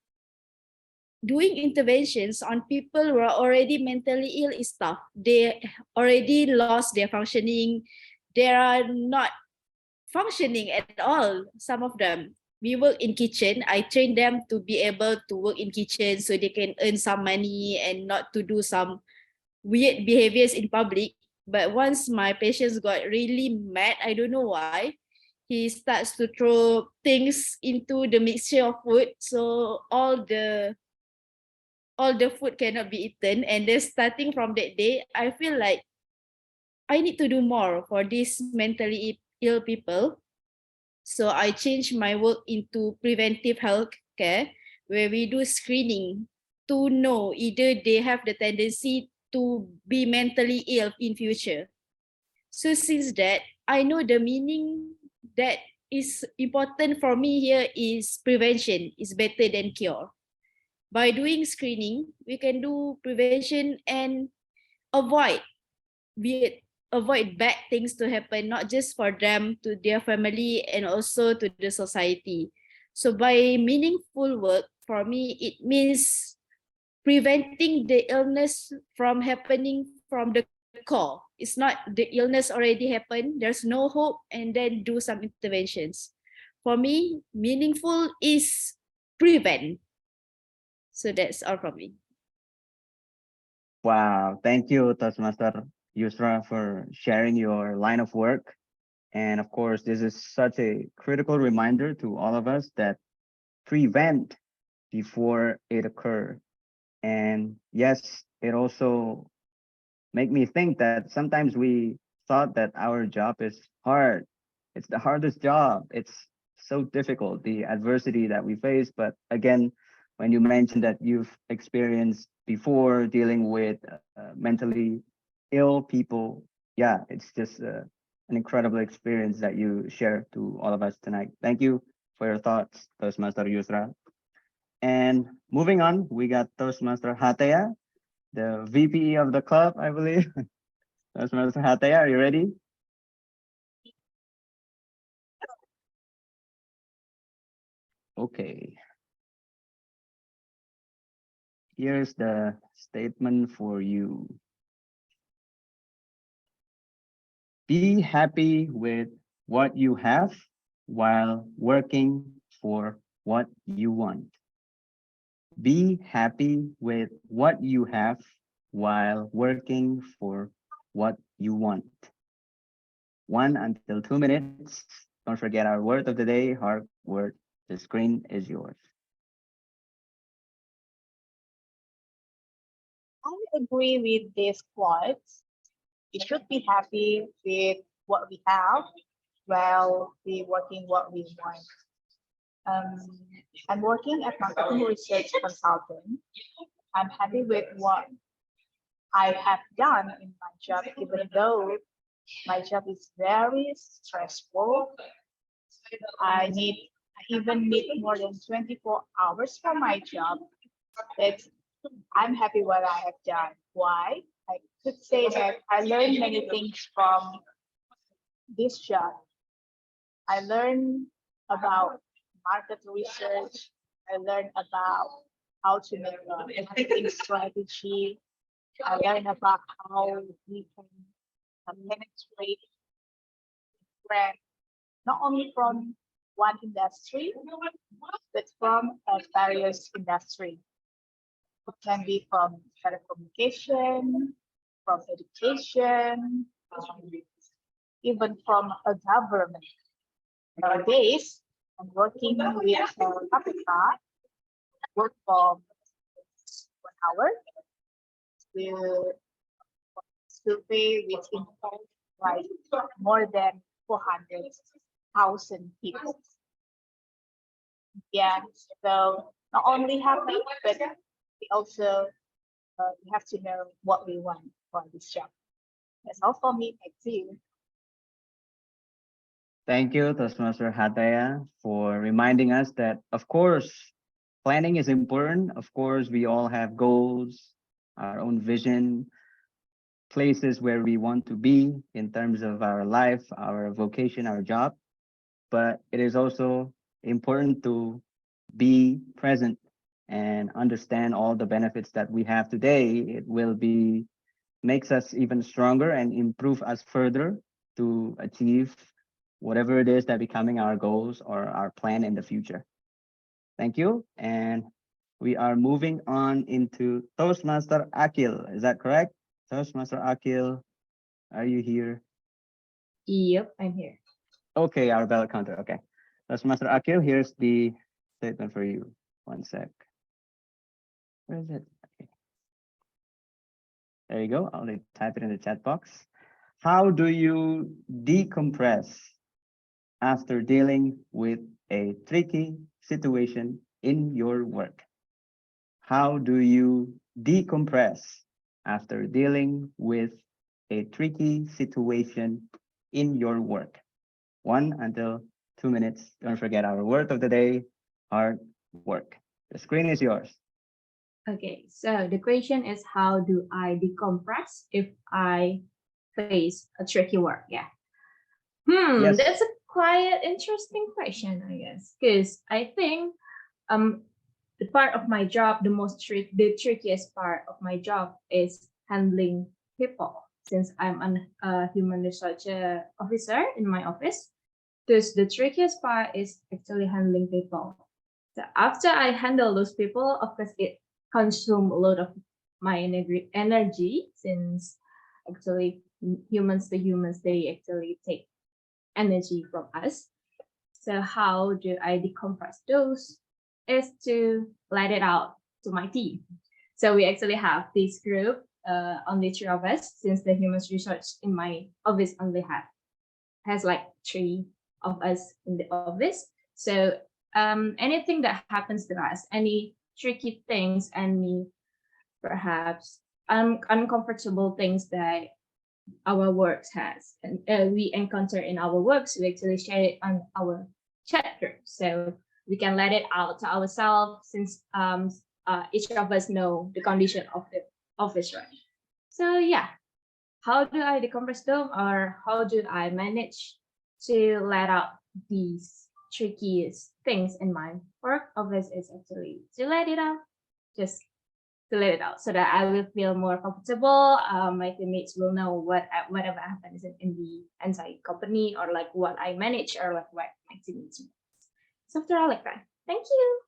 Doing interventions on people who are already mentally ill is tough. They already lost their functioning. They are not functioning at all, some of them. We work in kitchen. I train them to be able to work in kitchen so they can earn some money and not to do some weird behaviors in public. But once my patients got really mad, I don't know why, he starts to throw things into the mixture of food. So all the food cannot be eaten. And then starting from that day, I feel like I need to do more for these mentally ill people. So I changed my work into preventive health care, where we do screening to know either they have the tendency to be mentally ill in future. So since that, I know the meaning that is important for me here is prevention is better than cure. By doing screening, we can do prevention and avoid avoid bad things to happen, not just for them, to their family, and also to the society. So by meaningful work, for me, it means preventing the illness from happening from the core. It's not the illness already happened, there's no hope, and then do some interventions. For me, meaningful is prevent. So that's all from me. Wow. Thank you, Toastmaster Yusra, for sharing your line of work. And of course, this is such a critical reminder to all of us that prevent before it occurs. And yes, it also make me think that sometimes we thought that our job is hard. It's the hardest job. It's so difficult, the adversity that we face. But again, when you mentioned that you've experienced before dealing with mentally ill people, yeah, it's just an incredible experience that you share to all of us tonight. Thank you for your thoughts, Toastmaster Yusra. And moving on, we got Toastmaster Hatea, the VP of the club, I believe. Toastmaster Hatea, are you ready? Okay. Here's the statement for you. Be happy with what you have while working for what you want. Be happy with what you have while working for what you want. 1 until 2 minutes. Don't forget our word of the day, hard word. The screen is yours. I agree with these quotes. We should be happy with what we have while we working what we want. I'm working as marketing research consultant. I'm happy with what I have done in my job, even though my job is very stressful. I even need more than 24 hours for my job. But I'm happy what I have done. Why? I could say that I learned many things from this job. I learned about market research. I learned about how to make a marketing strategy. I learned about how we can penetrate brand not only from one industry, but from various industry. It can be from telecommunication, from education, even from a government. Nowadays, I'm working with Capital, work for 1 hour. Will survey which involves like more than 400,000 people. Yeah, so not only happy, but we also we have to know what we want for this job. That's all for me. Thank you. Thank you, Toastmaster Hataya, for reminding us that, of course, planning is important. Of course, we all have goals, our own vision, places where we want to be in terms of our life, our vocation, our job. But it is also important to be present and understand all the benefits that we have today. It will be makes us even stronger and improve us further to achieve whatever it is that becoming our goals or our plan in the future. Thank you. And we are moving on into Toastmaster Akil. Is that correct? Toastmaster Akil, are you here? Yep, I'm here. Okay, our bell counter. Okay. Toastmaster Akil, here's the statement for you. 1 sec. Where is it? Okay. There you go. I'll type it in the chat box. How do you decompress after dealing with a tricky situation in your work? How do you decompress after dealing with a tricky situation in your work? 1 until 2 minutes. Don't forget our word of the day, hard work. The screen is yours. Okay, so the question is, how do I decompress if I face a tricky work? Yeah. Yes. That's a quite interesting question, I guess, because I think the part of my job, the trickiest part of my job is handling people. Since I'm a human resource officer in my office, because the trickiest part is actually handling people. So after I handle those people, of course, it consumes a lot of my energy, since actually humans to humans, they actually take energy from us. So how do I decompress those? Is to let it out to my team. So we actually have this group, only 3 of us, since the human resource in my office only has like 3 of us in the office. So anything that happens to us, any tricky things, any perhaps uncomfortable things that our works has, and we encounter in our works, we actually share it on our chat group, so we can let it out to ourselves, since each of us know the condition of the office, right? So yeah, how do I decompress them, or how do I manage to let out these trickiest things in my work office is actually to let it out, just to let it out, so that I will feel more comfortable. My teammates will know whatever happens in the inside company, or like what I manage, or like what my teammates do. So after all, like that. Thank you.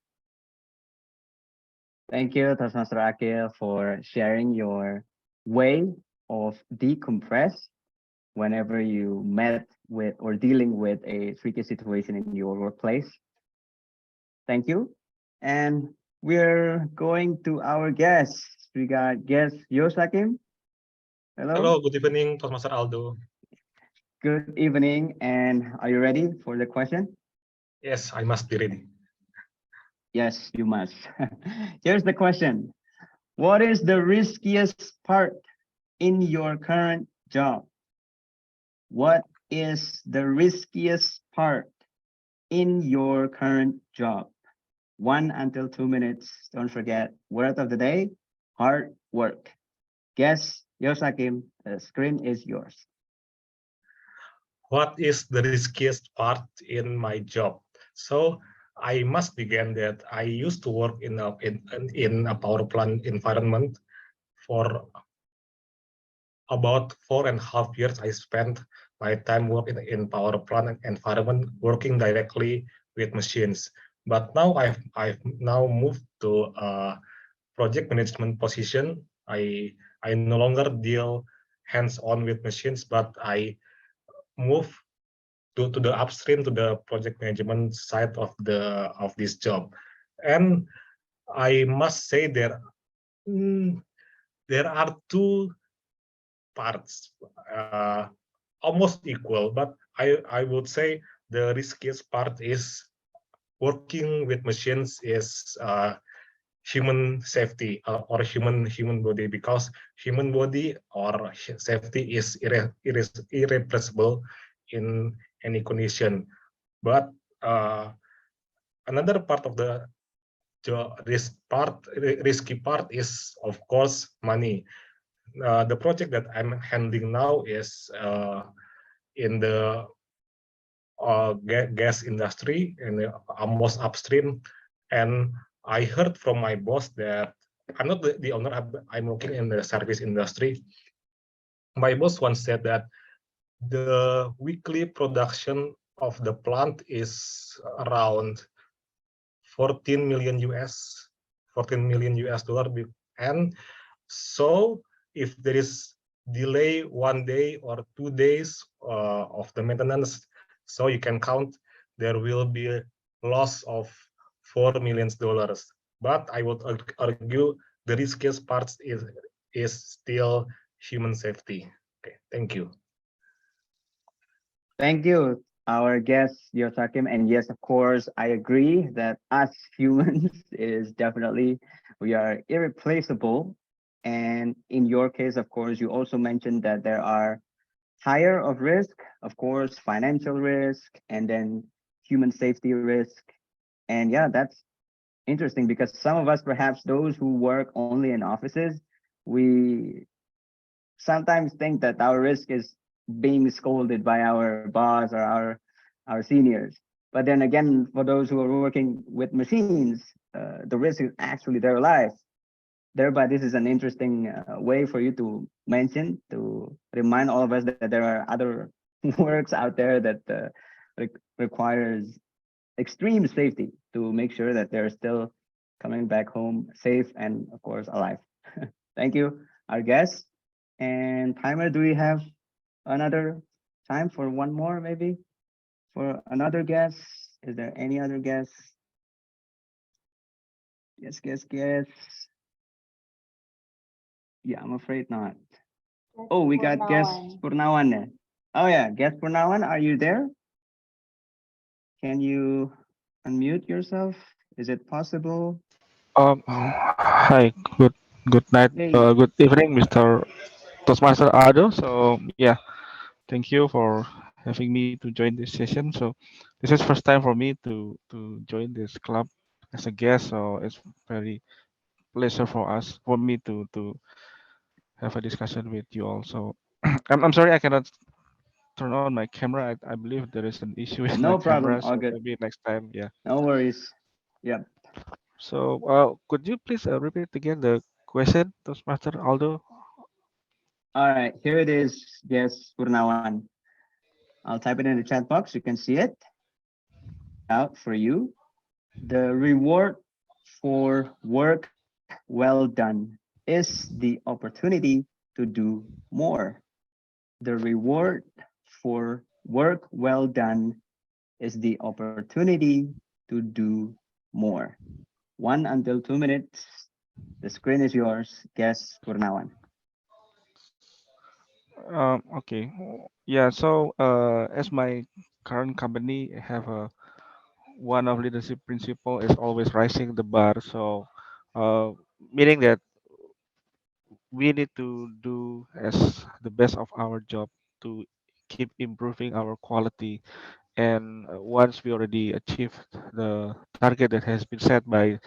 Thank you, Toastmaster Akil, for sharing your way of decompress whenever you met with or dealing with a tricky situation in your workplace. Thank you. And we're going to our guests. We got guest Yosakim. Hello. Hello, good evening, Toastmaster Aldo. Good evening. And are you ready for the question? Yes, I must be ready. Yes, you must. Here's the question. What is the riskiest part in your current job? What is the riskiest part in your current job? 1 until 2 minutes. Don't forget, word of the day, hard work. Guess, Yosakim, the screen is yours. What is the riskiest part in my job? So I must begin that I used to work in a power plant environment for about 4.5 years. I spent my time working in power plant environment, working directly with machines. But now I've now moved to a project management position. I no longer deal hands-on with machines, but I move to the upstream, to the project management side of this job. And I must say there are two parts, almost equal, but I would say the riskiest part is working with machines is human safety or human body, because human body or safety is irreplaceable in any condition. But another part of the risky part is, of course, money. The project that I'm handling now is in the gas industry, in the almost upstream, and I heard from my boss that I'm not the owner. I'm working in the service industry. My boss once said that the weekly production of the plant is around 14 million US dollar, and so if there is delay 1 day or 2 days of the maintenance, so you can count there will be a loss of $4 million. But I would argue the riskiest part is still human safety. Okay, thank you. Thank you, our guest, Yosakim. And yes, of course, I agree that us humans is definitely, we are irreplaceable. And in your case, of course, you also mentioned that there are higher of risk, of course, financial risk, and then human safety risk. And yeah, that's interesting because some of us, perhaps those who work only in offices, we sometimes think that our risk is being scolded by our boss or our seniors. But then again, for those who are working with machines, the risk is actually their life. Thereby, this is an interesting way for you to mention, to remind all of us that there are other works out there that requires extreme safety to make sure that they're still coming back home safe and, of course, alive. Thank you, our guests. And timer, do we have another time for one more, maybe? For another guest? Is there any other guest? Guess. Yeah, I'm afraid not. Oh, we got guest Purnawan. Oh yeah, guest Purnawan, are you there? Can you unmute yourself? Is it possible? Hi, good night, Hey. good evening, Mr. Toastmaster Aldo. So yeah, thank you for having me to join this session. So this is first time for me to join this club as a guest. So it's very pleasure for me to have a discussion with you all. So I'm sorry I cannot turn on my camera. I believe there is an issue with my No problem. camera, All so good. maybe next time. Yeah. No worries. Yep. So, could you please repeat again the question, Toastmaster Aldo? All right. Here it is. Yes, Purnawan. I'll type it in the chat box. You can see it out for you. The reward for work well done is the opportunity to do more. The reward for work well done is the opportunity to do more. 1 until 2 minutes. The screen is yours. Guess Purnawan. Okay. Yeah. So, as my current company have a one of leadership principle is always raising the bar. So, meaning that we need to do as the best of our job to keep improving our quality. And once we already achieved the target that has been set by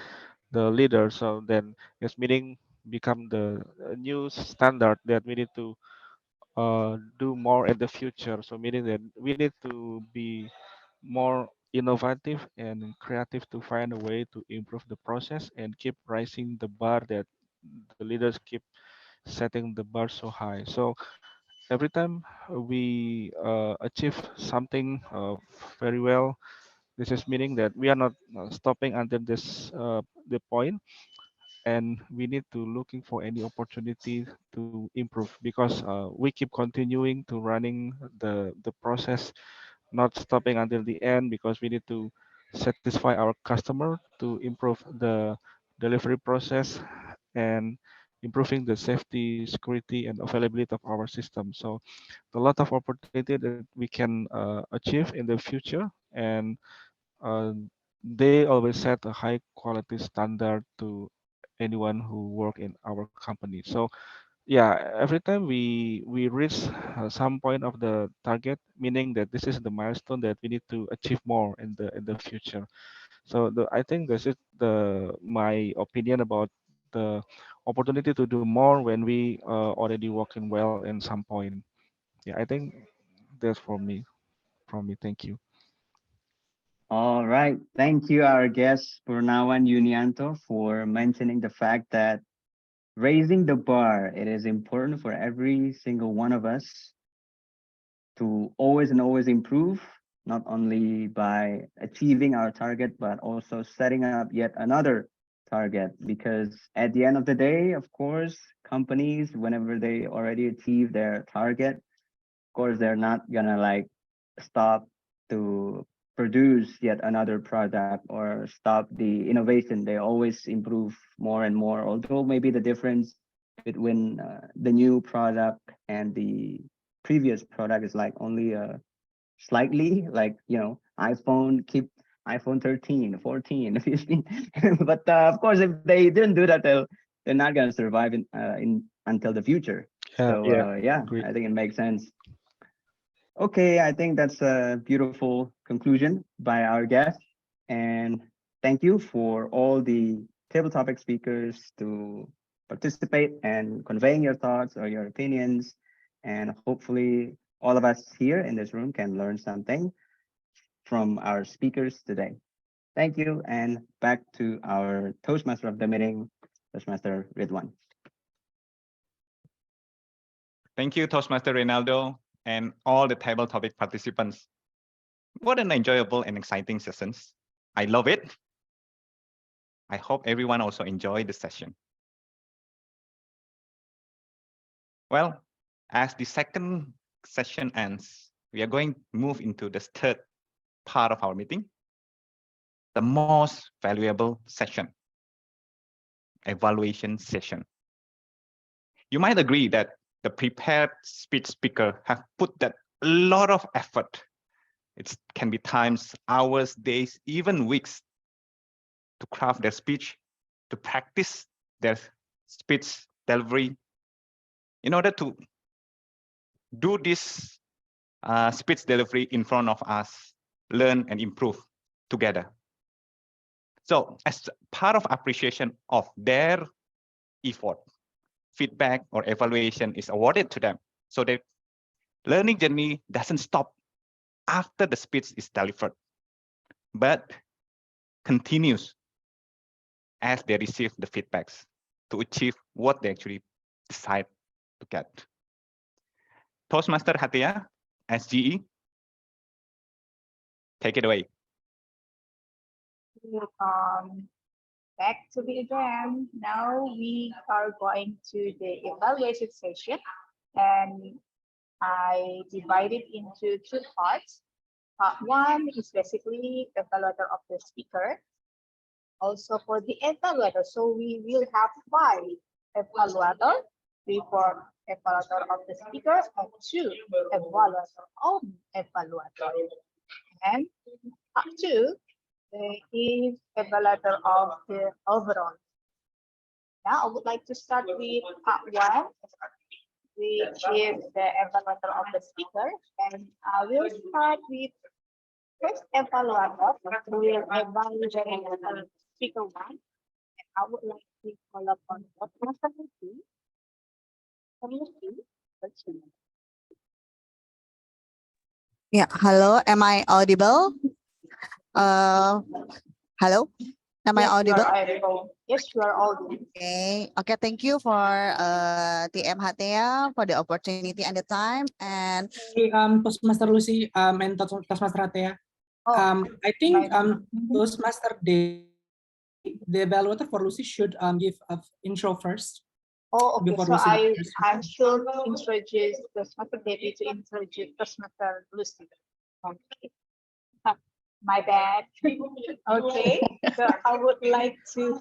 the leader, so then this meaning become the new standard that we need to do more in the future. So meaning that we need to be more innovative and creative to find a way to improve the process and keep raising the bar that the leaders keep setting the bar so high. So every time we achieve something very well, this is meaning that we are not stopping until this the point, and we need to looking for any opportunity to improve because we keep continuing to running the process, not stopping until the end because we need to satisfy our customer to improve the delivery process and improving the safety, security, and availability of our system. So a lot of opportunity that we can achieve in the future, and uh, they always set a high quality standard to anyone who work in our company. So yeah, every time we reach some point of the target, meaning that this is the milestone that we need to achieve more in the future. So I think this is my opinion about the opportunity to do more when we already working well in some point. Yeah, I think that's for me. From me, thank you. All right. Thank you, our guest, Purnawan Yunianto, for mentioning the fact that raising the bar, it is important for every single one of us to always and always improve, not only by achieving our target, but also setting up yet another target. Because at the end of the day, of course, companies, whenever they already achieve their target, of course, they're not gonna like stop to produce yet another product or stop the innovation. They always improve more and more. Although maybe the difference between the new product and the previous product is like only slightly, like iPhone keep iPhone 13, 14, 15. But of course, if they didn't do that, they're not gonna survive in until the future. So Yeah, yeah, agree. I think it makes sense. Okay, I think that's a beautiful conclusion by our guest. And thank you for all the table topic speakers to participate and conveying your thoughts or your opinions. And hopefully, all of us here in this room can learn something from our speakers today. Thank you. And back to our Toastmaster of the meeting, Toastmaster Ridwan. Thank you, Toastmaster Reynaldo, and all the table topic participants. What an enjoyable and exciting sessions. I love it. I hope everyone also enjoyed the session. Well, as the second session ends, we are going to move into the third part of our meeting, the most valuable session, evaluation session. You might agree that the prepared speech speaker have put that a lot of effort. It can be times, hours, days, even weeks to craft their speech, to practice their speech delivery in order to do this speech delivery in front of us, learn and improve together. So as part of appreciation of their effort, feedback or evaluation is awarded to them. So they Learning journey doesn't stop after the speech is delivered, but continues as they receive the feedbacks to achieve what they actually decide to get. Toastmaster Hatia, SGE, take it away. Back to the exam. Now we are going to the evaluation session, and I divided into two parts. Part one is basically evaluator of the speaker. Also for the evaluator, so we will have 5 evaluator, 3 for evaluator of the speaker, and 2 evaluator of evaluator. And part 2 is evaluator of the overall. Now I would like to start with part 1, which is the evaluator of the speaker, and I will start with first evaluator who will evaluate the speaker 1, and I would like to call upon Dr. Lucy. Yeah, hello, am I audible? Hello, am I audible? Yes, you are audible. Okay, thank you for TM Hatea for the opportunity and the time. And Toastmaster Lucy and Toastmaster Hatea. I think Toastmaster the evaluator for Lucy should give an intro first. Oh, okay. So Lucy I should introduce Toastmaster Debbie to introduce Toastmaster Lucy. Okay. My bad. Okay. So I would like to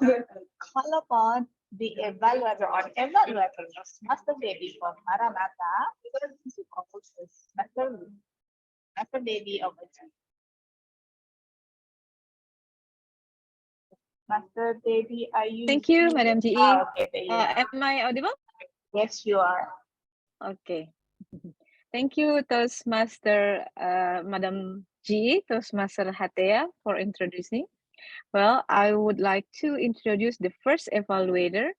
call upon the evaluator or evaluator, Toastmaster Debbie from Maranatha, to call Master Debbie over to you. Master Debbie, are you? Thank you, Madam GE. Okay, am I audible? Yes, you are. Okay. Thank you, Toastmaster Madam GE, Toastmaster Hatea, for introducing. Well, I would like to introduce the first evaluator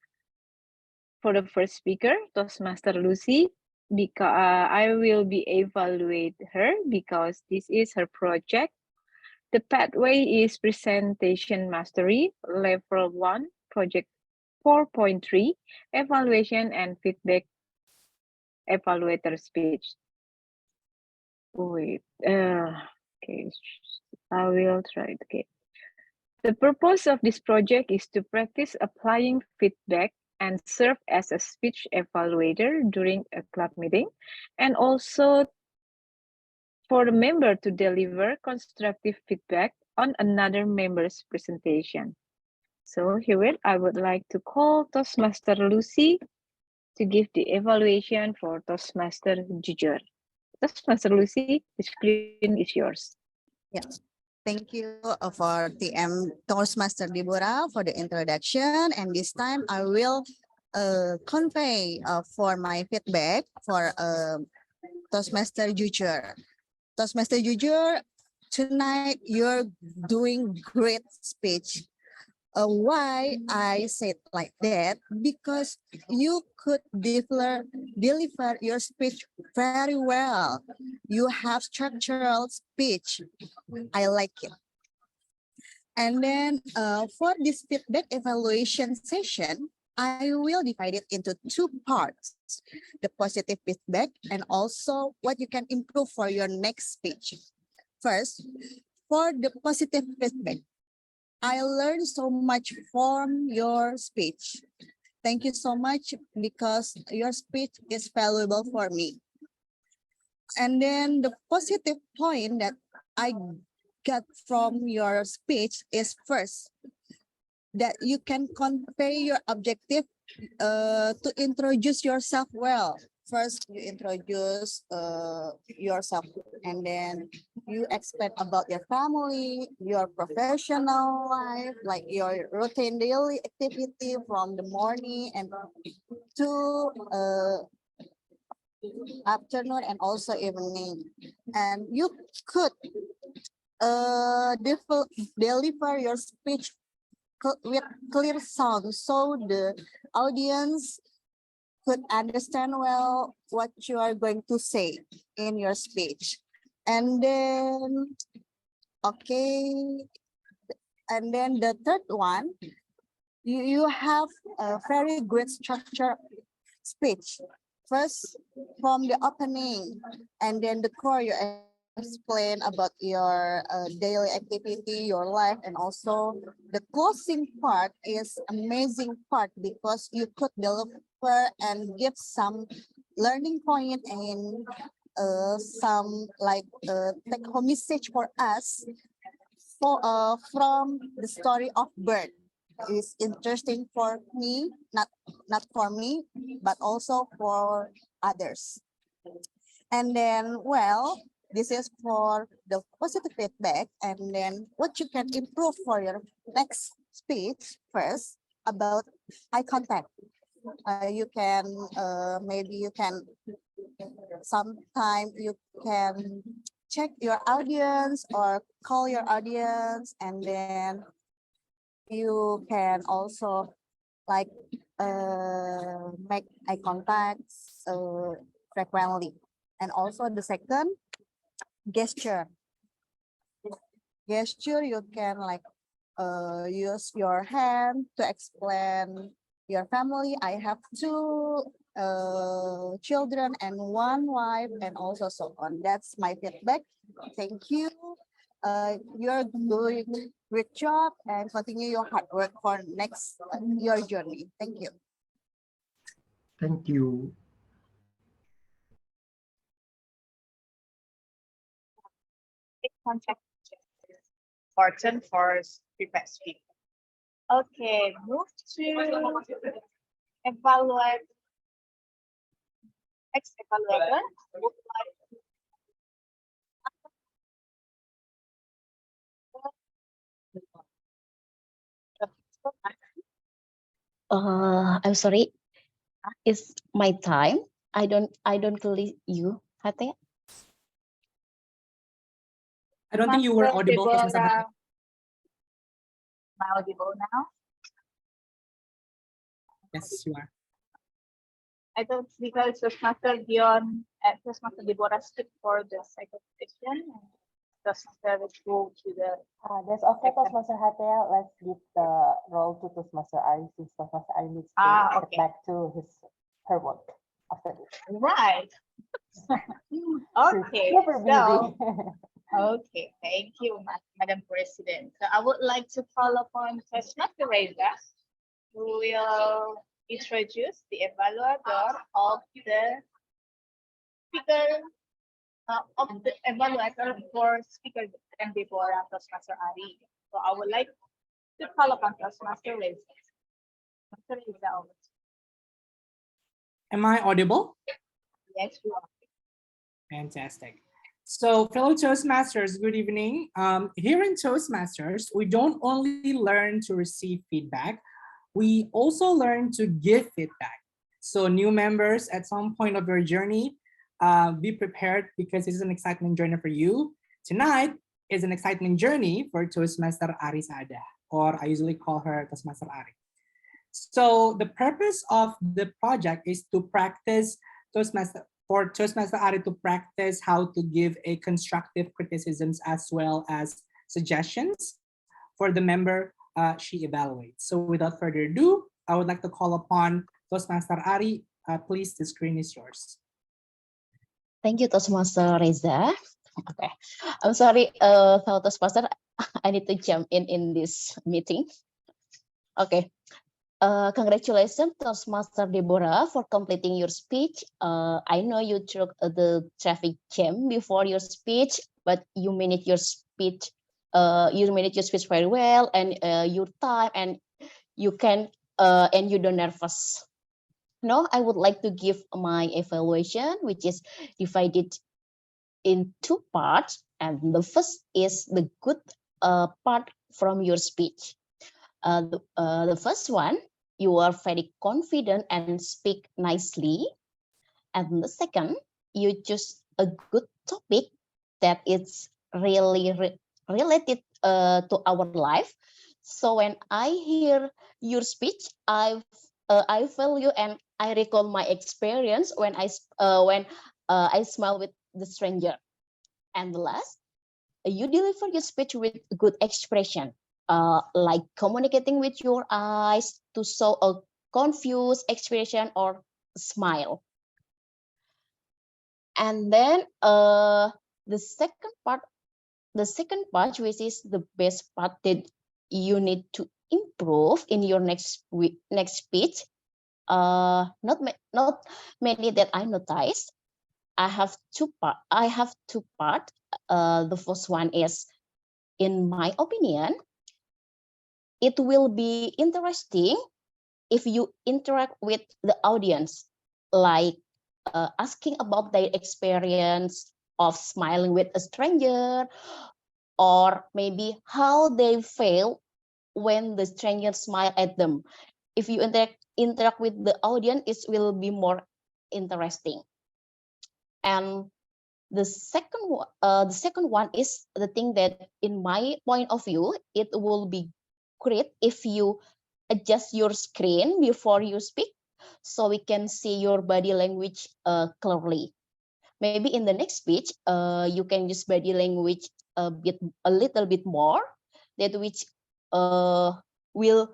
for the first speaker, Toastmaster Lucy, because I will be evaluate her because this is her project. The pathway is presentation mastery, level 1, project 4.3, evaluation and feedback evaluator speech. Wait, okay, I will try it again. The purpose of this project is to practice applying feedback and serve as a speech evaluator during a club meeting, and also for the member to deliver constructive feedback on another member's presentation. So here I would like to call Toastmaster Lucy to give the evaluation for Toastmaster Jujur. Toastmaster Lucy, the screen is yours. Yeah. Thank you for TM Toastmaster Deborah for the introduction. And this time I will convey for my feedback for Toastmaster Jujur. Toastmaster Jujur, tonight you're doing great speech. Why I said like that? Because you could deliver your speech very well. You have structural speech. I like it. And then for this feedback evaluation session, I will divide it into 2 parts, the positive feedback and also what you can improve for your next speech. First, for the positive feedback, I learned so much from your speech. Thank you so much because your speech is valuable for me. And then the positive point that I got from your speech is first, that you can convey your objective to introduce yourself well. First, you introduce yourself, and then you explain about your family, your professional life, like your routine daily activity from the morning and to afternoon and also evening. And you could deliver your speech with clear sound so the audience could understand well what you are going to say in your speech. And then, okay, and then the third one, you have a very good structure speech. First, from the opening, and then the core, you explain about your daily activity, your life, and also the closing part is amazing part because you could deliver and give some learning point and some like take home message for us for from the story of bird is interesting for me, not for me, but also for others. And then, well, this is for the positive feedback, and then what you can improve for your next speech. First, about eye contact. You can maybe you can sometime you can check your audience or call your audience, and then you can also like make eye contacts frequently. And also the second, gesture. Gesture, you can like use your hand to explain your family. I have two children and one wife, and also so on. That's my feedback. Thank you. You're doing great job, and continue your hard work for next your journey. Thank you. Thank you. Contact important for prepared speak. Okay, move to evaluate. Next evaluator. I'm sorry. It's my time. I don't believe you, Hate. I don't think you were Master audible. Deborah. Am I audible now? Yes, you are. I thought because Toastmaster Dion and Toastmaster Deborah stood for the second session. Toastmaster will go to the. That's okay, Toastmaster Hatel. Let's give the role to Toastmaster Ari since Toastmaster Ari needs to get back to her work after this. Right. Okay. Super busy. So, okay. Thank you, Madam President. So I would like to call upon Toastmaster Reza, who will introduce the evaluator of the speaker of the evaluator for speaker and before Toastmaster Ari. So I would like to call upon Toastmaster Reza. Toastmaster Reza, over to Am I audible? you. Yes, you are. Fantastic. So fellow Toastmasters, good evening. Here in Toastmasters, we don't only learn to receive feedback, we also learn to give feedback. So new members at some point of your journey, be prepared because this is an exciting journey for you. Tonight is an exciting journey for Toastmaster Ari Sada, or I usually call her Toastmaster Ari. So the purpose of the project is to practice Toastmaster Ari to practice how to give a constructive criticisms as well as suggestions for the member she evaluates. So without further ado, I would like to call upon Toastmaster Ari. Please, the screen is yours. Thank you, Toastmaster Reza. Okay, I'm sorry, fellow Toastmaster, I need to jump in this meeting. Okay. Congratulations, Toastmaster Deborah, for completing your speech. I know you took the traffic jam before your speech, but you managed your speech. You managed your speech very well, and your time, and you can, and you don't nervous. Now, I would like to give my evaluation, which is divided in two parts, and the first is the good part from your speech. The first one, you are very confident and speak nicely. And the second, you choose a good topic that is really related to our life. So when I hear your speech, I I value and I recall my experience when I smile with the stranger. And the last, you deliver your speech with good expression, like communicating with your eyes to show a confused expression or smile. And then the second part, which is the best part that you need to improve in your next speech. Not many that I noticed. I have two part. The first one is, in my opinion, it will be interesting if you interact with the audience, like asking about their experience of smiling with a stranger, or maybe how they feel when the stranger smile at them. If you interact with the audience, it will be more interesting. And the second one is the thing that, in my point of view, it will be great if you adjust your screen before you speak, so we can see your body language clearly. Maybe in the next speech, you can use body language a little bit more, that which uh, will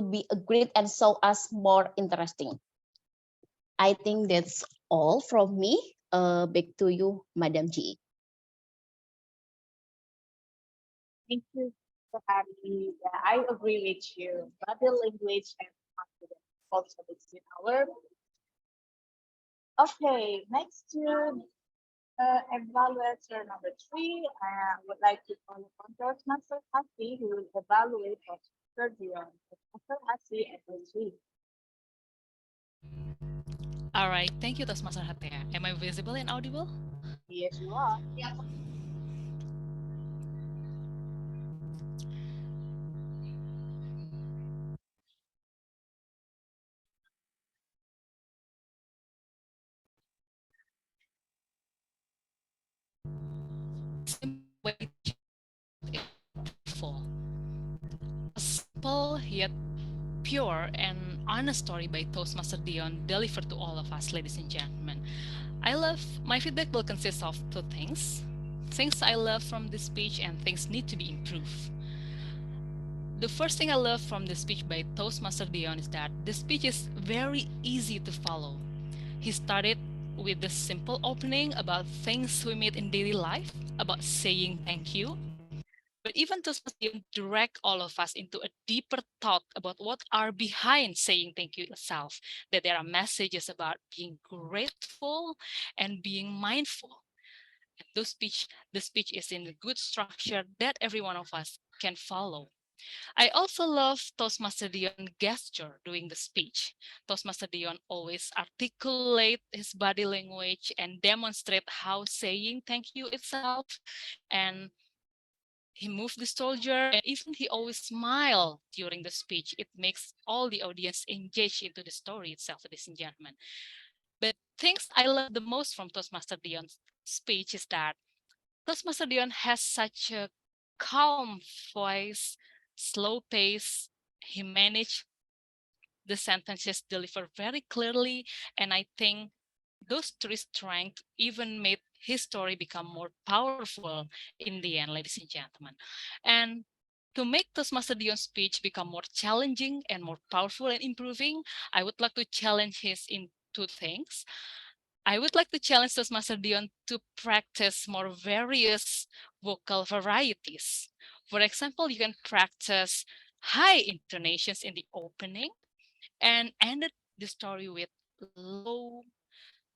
be a great and so as more interesting. I think that's all from me. Back to you, Madam G. Thank you for having. Yeah, I agree with you. Body language and confidence also is in our. Okay, next to evaluator number 3, I would like to call upon Toastmaster Hasi, who will evaluate Toastmaster Dion. Toastmaster Hasi and number 3. All right, thank you, Toastmaster Hatea. Am I visible and audible? Yes, you are. Yeah. A simple yet pure and honest story by Toastmaster Dion delivered to all of us, ladies and gentlemen. My feedback will consist of two things I love from this speech and things need to be improved. The first thing I love from the speech by Toastmaster Dion is that the speech is very easy to follow. He started with the simple opening about things we meet in daily life, about saying thank you. But even Toastmaster Dion direct all of us into a deeper thought about what are behind saying thank you itself, that there are messages about being grateful and being mindful. And the speech is in a good structure that every one of us can follow. I also love Toastmaster Dion gesture during the speech. Toastmaster Dion always articulate his body language and demonstrate how saying thank you itself. And he moved the soldier, and even he always smile during the speech. It makes all the audience engage into the story itself, ladies and gentlemen. But things I love the most from Toastmaster Dion's speech is that Toastmaster Dion has such a calm voice, slow pace. He managed the sentences delivered very clearly, and I think those three strengths even made his story become more powerful in the end, ladies and gentlemen. And to make Toastmaster Dion's speech become more challenging and more powerful and improving, I would like to challenge his in two things. I would like to challenge Toastmaster Dion to practice more various vocal varieties. For example, you can practice high intonations in the opening and ended the story with low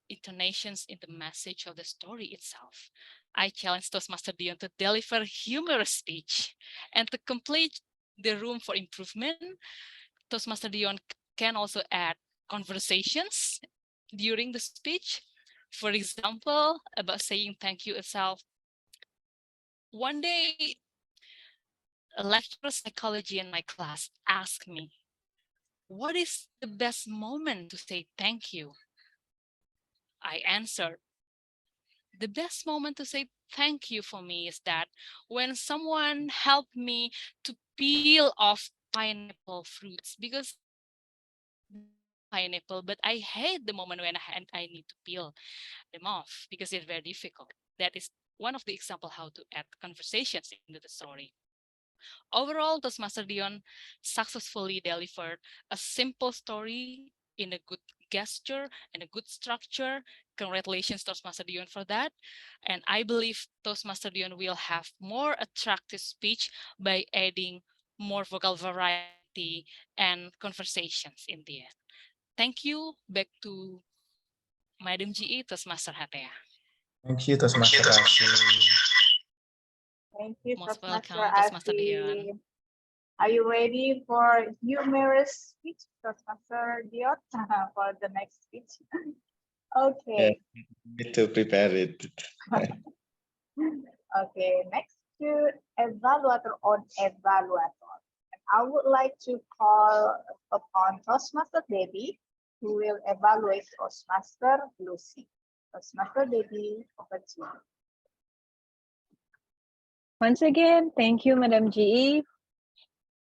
intonations in the message of the story itself. I challenge Toastmaster Dion to deliver humorous speech, and to complete the room for improvement, Toastmaster Dion can also add conversations during the speech. For example, about saying thank you itself. One day, a lecturer of psychology in my class asked me, "What is the best moment to say thank you?" I answered, "The best moment to say thank you for me is that when someone helped me to peel off pineapple fruits, because pineapple, but I hate the moment when I need to peel them off because it's very difficult. That is one of the example how to add conversations into the story. Overall, Toastmaster Dion successfully delivered a simple story in a good gesture and a good structure. Congratulations, Toastmaster Dion, for that. And I believe Toastmaster Dion will have more attractive speech by adding more vocal variety and conversations in the end. Thank you. Back to Madam GE, Toastmaster Hatea. Thank you, Toastmaster Rasi. Thank you, Most Toastmaster welcome, Toastmaster Dion. Asi. Are you ready for humorous speech, Toastmaster Dion, for the next speech? Yeah, Okay. need to prepare it. Okay, next to evaluator on evaluator. And I would like to call upon Toastmaster Debbie, who will evaluate Toastmaster Lucy. Toastmaster Debbie, over to you. Once again, thank you, Madam GE,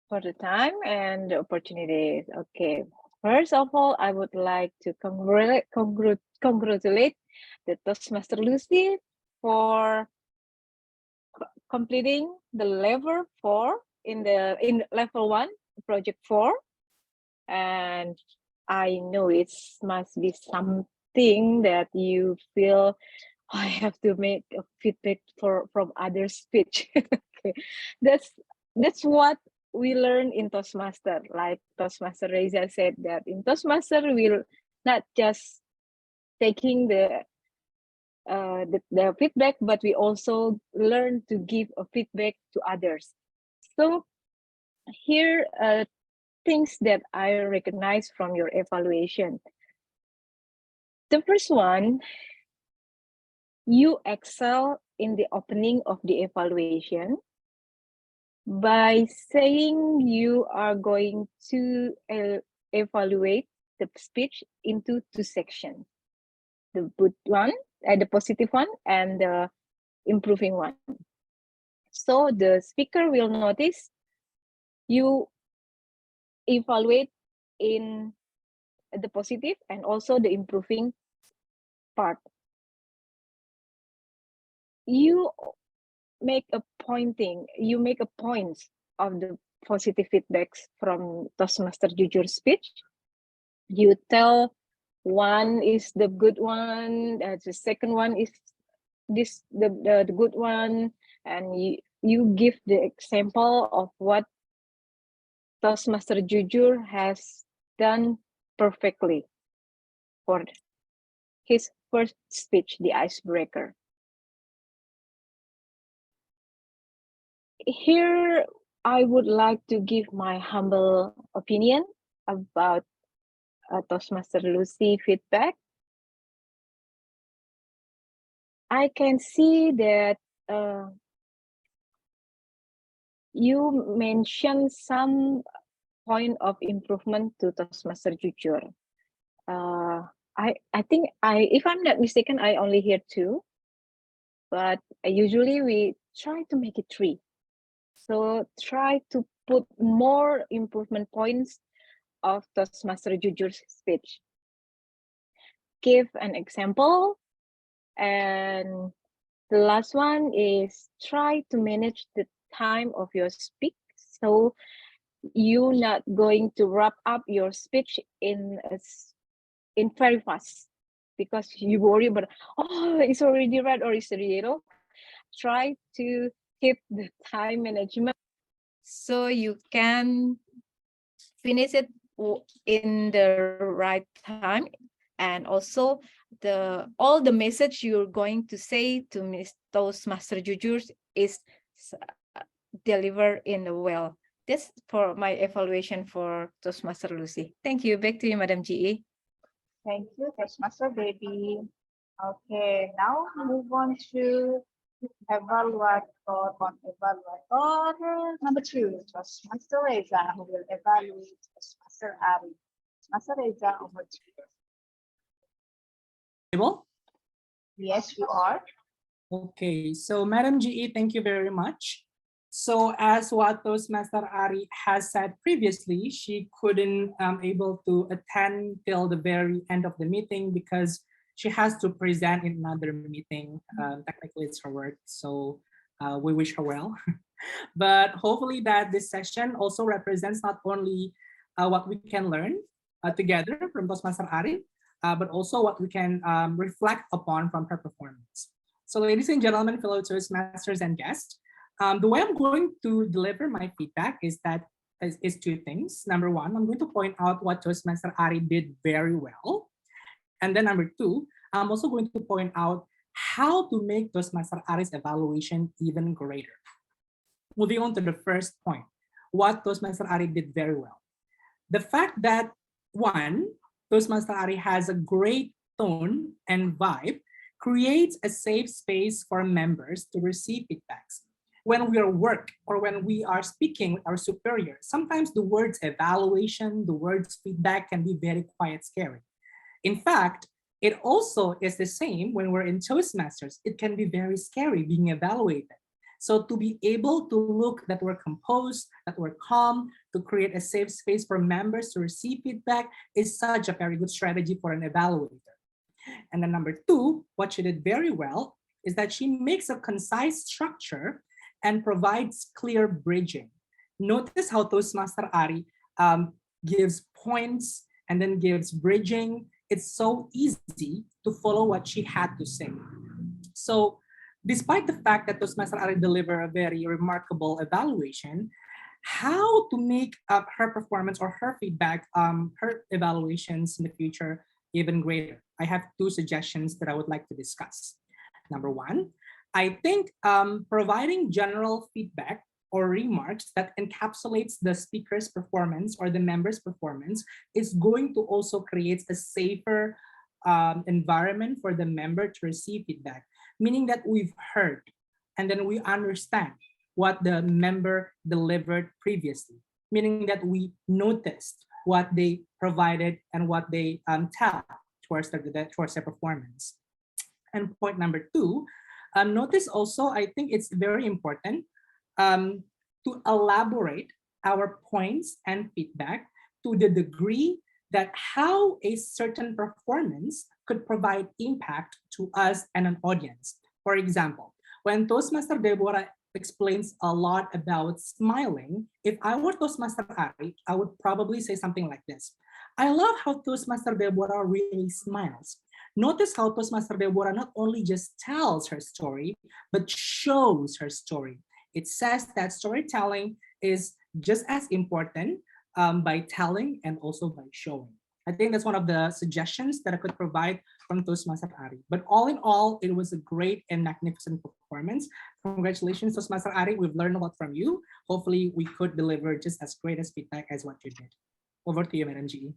for the time and the opportunities. Okay, first of all, I would like to congratulate the Toastmaster Lucy for completing the level 4 in level 1, project 4. And I know it must be something that you feel I have to make a feedback from other speech. Okay, that's what we learn in Toastmaster. Like Toastmaster Reza said, that in Toastmaster we'll not just taking the feedback, but we also learn to give a feedback to others. So here are things that I recognize from your evaluation. The first one, you excel in the opening of the evaluation by saying you are going to evaluate the speech into 2 sections, the good one, the positive one, and the improving one. So the speaker will notice you evaluate in the positive and also the improving part. You make a point of the positive feedbacks from Toastmaster Jujur speech. You tell one is the good one, the second one is the good one, and you give the example of what Toastmaster Jujur has done perfectly for his first speech, the icebreaker. Here, I would like to give my humble opinion about Toastmaster Lucy feedback. I can see that you mentioned some point of improvement to Toastmaster Jujur. I think if I'm not mistaken, I only hear 2, but usually we try to make it 3. So try to put more improvement points of Toastmaster Jujur's speech. Give an example. And the last one is try to manage the time of your speech. So you're not going to wrap up your speech in very fast because you worry about, oh, it's already red or it's already yellow. Try to keep the time management so you can finish it in the right time, and also all the message you're going to say to Toastmaster Jujur is delivered in the well. That's for my evaluation for Toastmaster Lucy. Thank you. Back to you, Madam GE. Thank you, Toastmaster Baby. Okay, now move on to evaluator on evaluator number 2, Toastmaster Reza, who will evaluate Toastmaster Ari. Toastmaster Reza, over to you. Able? Yes, you are. Okay, so Madam GE, thank you very much. So as what Toastmaster Ari has said previously, she couldn't able to attend till the very end of the meeting because she has to present in another meeting. Technically, it's her work, so we wish her well. But hopefully that this session also represents not only what we can learn together from Toastmaster Ari, but also what we can reflect upon from her performance. So ladies and gentlemen, fellow Toastmasters and guests, the way I'm going to deliver my feedback is two things. Number one, I'm going to point out what Toastmaster Ari did very well. And then number two, I'm also going to point out how to make Toastmaster Ari's evaluation even greater. Moving on to the first point, what Toastmaster Ari did very well. The fact that one, Toastmaster Ari has a great tone and vibe creates a safe space for members to receive feedbacks. When we are work or when we are speaking with our superior, sometimes the words evaluation, the words feedback can be very quiet, scary. In fact, it also is the same when we're in Toastmasters. It can be very scary being evaluated. So to be able to look that we're composed, that we're calm, to create a safe space for members to receive feedback is such a very good strategy for an evaluator. And then number two, what she did very well is that she makes a concise structure and provides clear bridging. Notice how Toastmaster Ari gives points and then gives bridging. It's so easy to follow what she had to say. So despite the fact that Toastmaster Ari delivered a very remarkable evaluation, how to make her performance or her feedback, her evaluations in the future even greater. I have two suggestions that I would like to discuss. Number one, I think providing general feedback or remarks that encapsulates the speaker's performance or the member's performance is going to also create a safer environment for the member to receive feedback, meaning that we've heard and then we understand what the member delivered previously, meaning that we noticed what they provided and what they tell towards their performance. And point number two, notice also, I think it's very important to elaborate our points and feedback to the degree that how a certain performance could provide impact to us and an audience. For example, when Toastmaster Deborah explains a lot about smiling, if I were Toastmaster Ari, I would probably say something like this. I love how Toastmaster Deborah really smiles. Notice how Toastmaster Deborah not only just tells her story, but shows her story. It says that storytelling is just as important by telling and also by showing. I think that's one of the suggestions that I could provide from Toastmaster Ari. But all in all, it was a great and magnificent performance. Congratulations, Toastmaster Ari. We've learned a lot from you. Hopefully, we could deliver just as great as feedback as what you did. Over to you, Madam GE.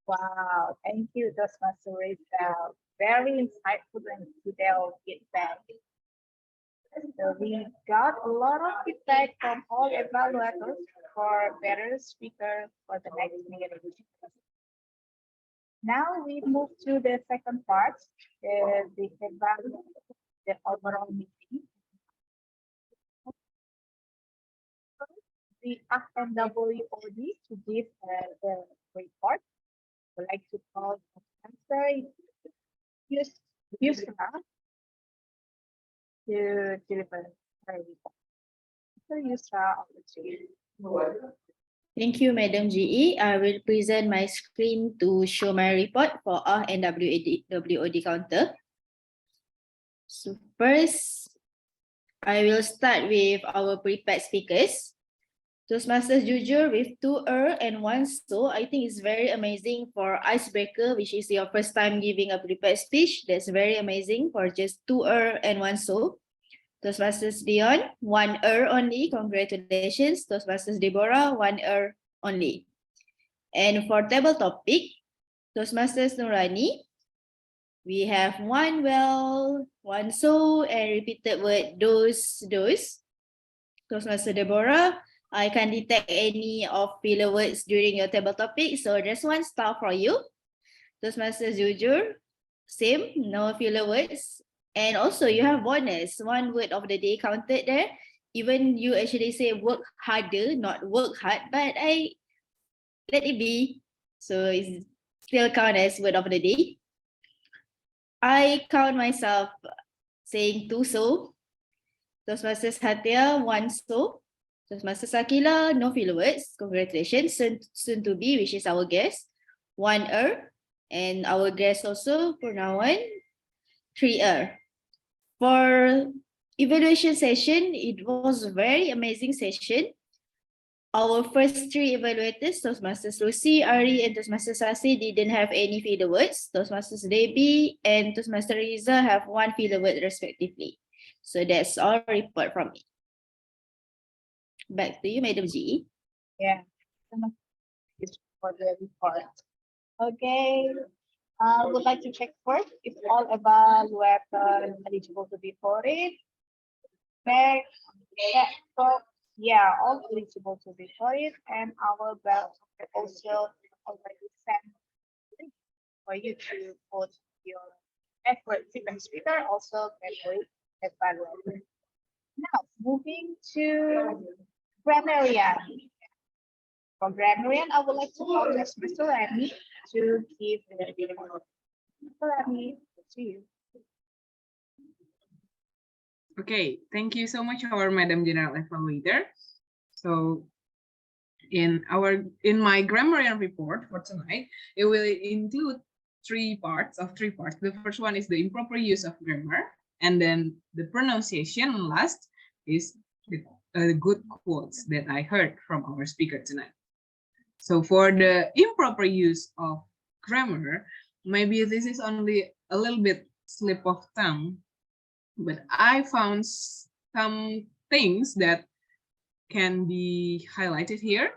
Wow, thank you, Toastmaster Rachel. Very insightful and detailed feedback. So we got a lot of feedback from all evaluators for better speaker for the next meeting. Now we move to the second part, the overall meeting. The FNWOD to give the report. I'd like to call Answer Yusra to deliver her report. So Yusra, over to you. Thank you, Madam GE. I will present my screen to show my report for R and WOD counter. So first, I will start with our prepared speakers. Toastmasters Jujur with 2 and 1 so. I think it's very amazing for icebreaker, which is your first time giving a prepared speech. That's very amazing for just 2 and 1 so. Toastmasters Dion, 1 only. Congratulations. Toastmasters Deborah, 1 only. And for table topic, Toastmasters Nurani, we have 1 well, 1 so, and repeated word those. Toastmaster Deborah, I can detect any of filler words during your table topic, so just 1 star for you. Toastmasters Jujur, same, no filler words. And also you have bonus, 1 word of the day counted there. even you actually say work harder, not work hard, but I let it be. So it's still count as word of the day. I count myself saying two so. Toastmasters Hatia, one so. Toastmasters Akila, no filler words. Congratulations, soon to be, which is our guest. One and our guest also, pronoun, three For evaluation session, it was a very amazing session. Our first three evaluators, Toastmasters Lucy, Ari, and Toastmaster Sasi didn't have any filler words. Toastmasters Debbie and Toastmaster Riza have one filler word respectively. So that's all report from me. Back to you, Madam G. Yeah, for the report. Okay, would like to check first if all evaluators eligible to be voted. Back, so yeah, all eligible to be voted, and our bell also already sent for you to put your effort. Second speaker also graduate evaluated. Now moving to grammarian. For grammarian, I would like to call Mr. Remy to give the report. Mr. Remy, to you. Okay, thank you so much, our Madam General Evaluator. So in my grammarian report for tonight, it will include three parts. The first one is the improper use of grammar, and then the pronunciation, and last is the good quotes that I heard from our speaker tonight. So for the improper use of grammar, maybe this is only a little bit slip of tongue, but I found some things that can be highlighted here.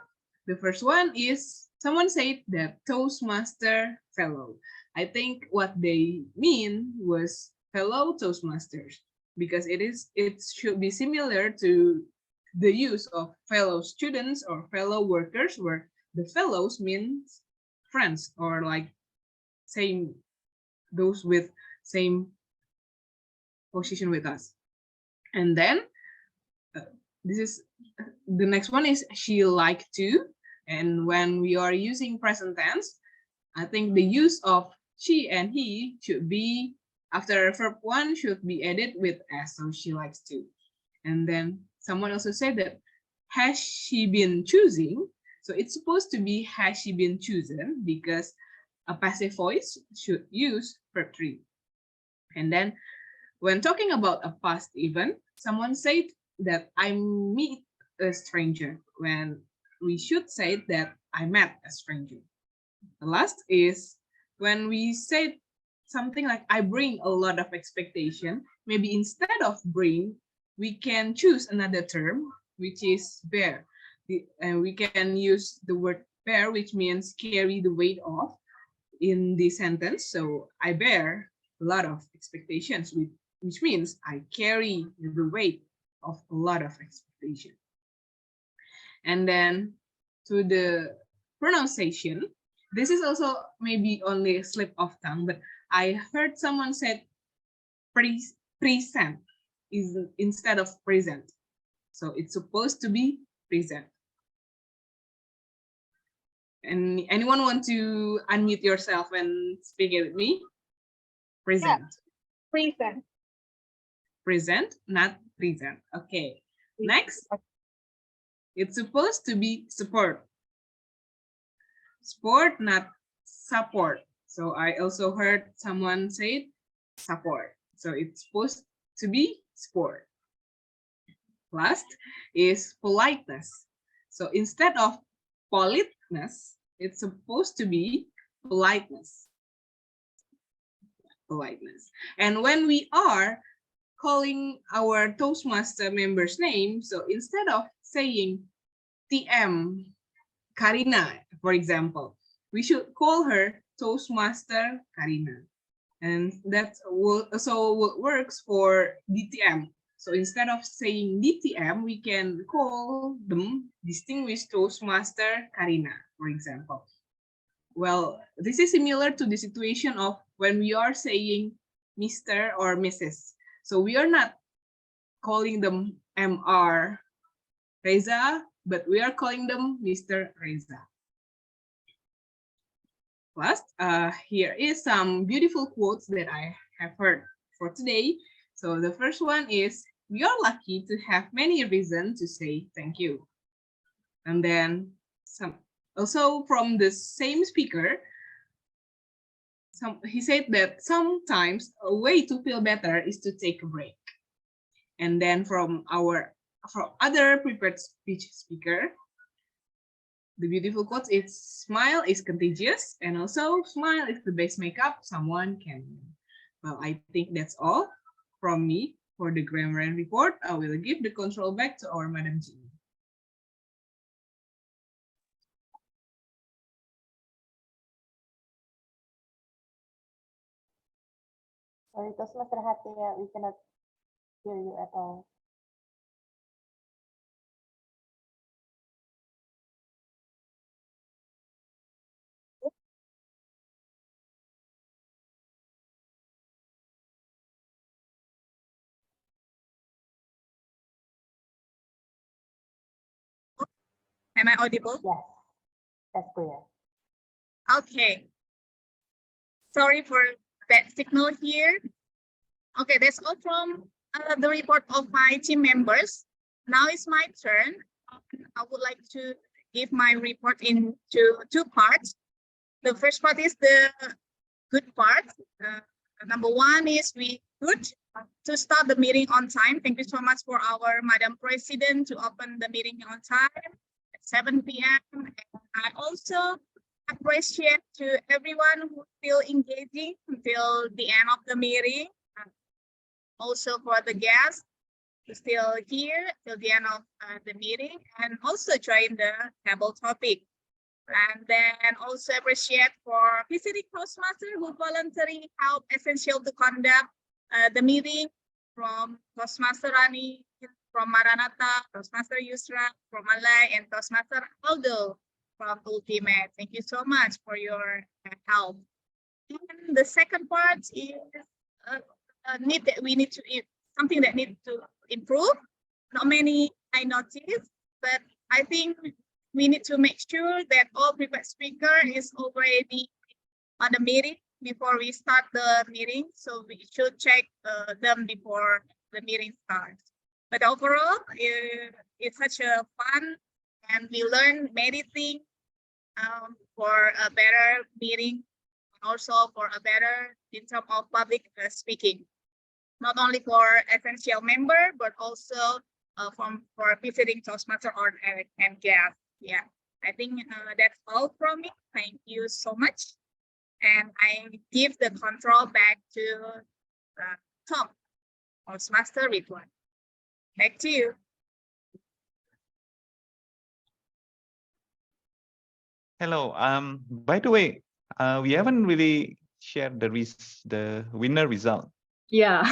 The first one is someone said that Toastmaster fellow. I think what they mean was fellow Toastmasters, because it should be similar to the use of fellow students or fellow workers, where the fellows means friends or like same, those with same position with us. And then this is the next one is she liked to, and when we are using present tense, I think the use of she and he should be after verb one should be added with s, so she likes to. And then someone also said that has she been choosing, so it's supposed to be has she been chosen, because a passive voice should use verb 3. And then when talking about a past event, someone said that I meet a stranger, when we should say that I met a stranger. The last is when we say something like I bring a lot of expectation, maybe instead of bring, we can choose another term, which is bear. And we can use the word bear, which means carry the weight of in the sentence. So I bear a lot of expectations, which means I carry the weight of a lot of expectation. And then to the pronunciation, this is also maybe only a slip of tongue, but I heard someone said present is instead of present. So it's supposed to be present. And anyone want to unmute yourself and speak it with me? Present. Yeah. Present. Present, not present. Okay. Next, it's supposed to be support. Sport, not support. So I also heard someone say support. So it's supposed to be sport. Last is politeness. So instead of politeness, it's supposed to be politeness. Politeness. And when we are calling our Toastmaster members' name, so instead of saying TM Karina, for example, we should call her Toastmaster Karina. And that also works for DTM. So instead of saying DTM, we can call them Distinguished Toastmaster Karina, for example. Well, this is similar to the situation of when we are saying Mr. or Mrs. So we are not calling them Mr. Reza, but we are calling them Mr. Reza. Plus, here is some beautiful quotes that I have heard for today. So the first one is, we are lucky to have many reasons to say thank you. And then also from the same speaker, he said that sometimes a way to feel better is to take a break. And then from other prepared speech speaker, the beautiful quote is, smile is contagious, and also smile is the best makeup someone can. Well, I think that's all from me for the grammar report. I will give the control back to our Madam G. Sorry, Toastmaster Hatia, we cannot hear you at all. Am I audible? Yes, that's clear. Okay. Sorry for that signal here. Okay, that's all from the report of my team members. Now it's my turn. I would like to give my report into two parts. The first part is the good part. Number one is we good to start the meeting on time. Thank you so much for our Madam President to open the meeting on time at 7 p.m. And I also appreciate to everyone who still engaging until the end of the meeting. Also for the guests who still here till the end of the meeting, and also join the table topic. And then also appreciate for visiting Toastmaster who voluntarily help essential to conduct the meeting, from Toastmaster Rani, from Maranatha, Toastmaster Yusra from Malay, and Toastmaster Aldo from Ultimate. Thank you so much for your help. And the second part is something that needs to improve. Not many I noticed, but I think we need to make sure that all prepared speaker is already on the meeting before we start the meeting. So we should check them before the meeting starts. But overall, it's such a fun, and we learn many things for a better meeting, and also for a better in terms of public speaking. Not only for essential member, but also for visiting Toastmaster and guests. Yeah, I think that's all from me. Thank you so much. And I give the control back to Tom, Toastmaster Ridwan. Back to you. Hello. By the way, we haven't really shared the winner result. Yeah.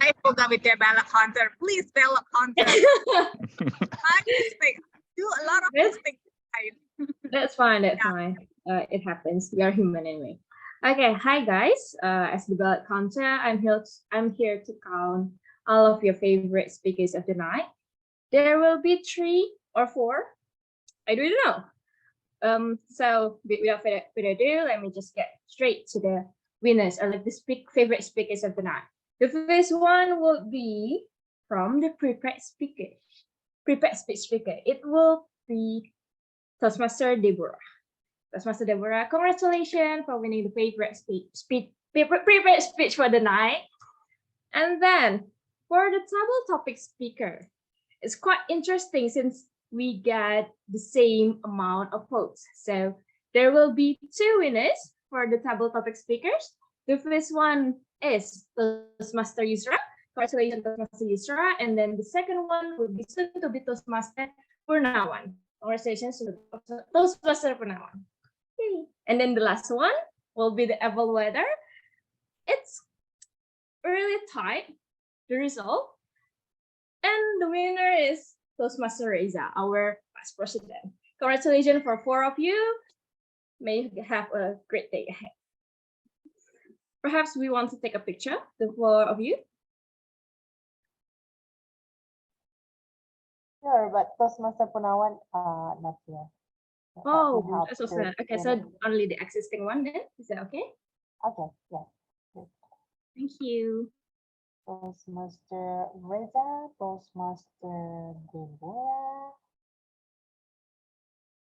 I forgot with the ballot hunter. Please, ballot hunter. I do a lot of mistakes. That's fine. That's fine. It happens. We are human anyway. Okay. Hi guys. As the ballot counter, I'm here to count all of your favorite speakers of the night. There will be 3 or 4. I don't know. So without further ado, let me just get straight to the winners, or like the favorite speakers of the night. The first one will be from the prepared speech speaker. It will be Toastmaster Deborah. Toastmaster Deborah, congratulations for winning the favorite prepared speech for the night. And then for the table topic speaker, it's quite interesting since we get the same amount of votes. So there will be 2 winners for the table topic speakers. The first one is Toastmaster Yusra. Congratulations, Toastmaster Yusra. And then the second one will be soon to be Toastmaster Purnawan. Congratulations to Toastmaster Purnawan. And then the last one will be the evaluator. It's really tight, the result. And the winner is Toastmaster Reza, our past president. Congratulations for 4 of you. May you have a great day ahead. Perhaps we want to take a picture, the 4 of you. Sure, but Toastmaster Punawan not here. So that Oh, would help that's to also okay. So only the existing one then? Is that okay? Okay, yes. Good. Thank you. Toastmaster Reza, Toastmaster Deborah,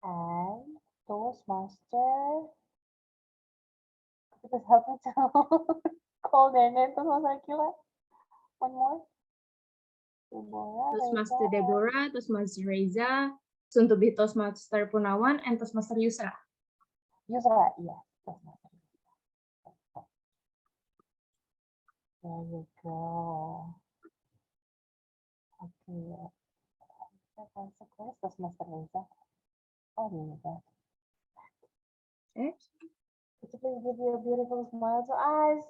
and Toastmaster. Just help me to call their name. Toastmaster Akila. One more. Deborah, Toastmaster Reza, Deborah, Toastmaster Reza, soon to be Toastmaster Punawan, and Toastmaster Yusra. Yusra, yes. Toastmaster. There you go. Okay. Consequence, Toastmaster Reza. Oh, there you go. Okay. Could you please give your beautiful smile to us?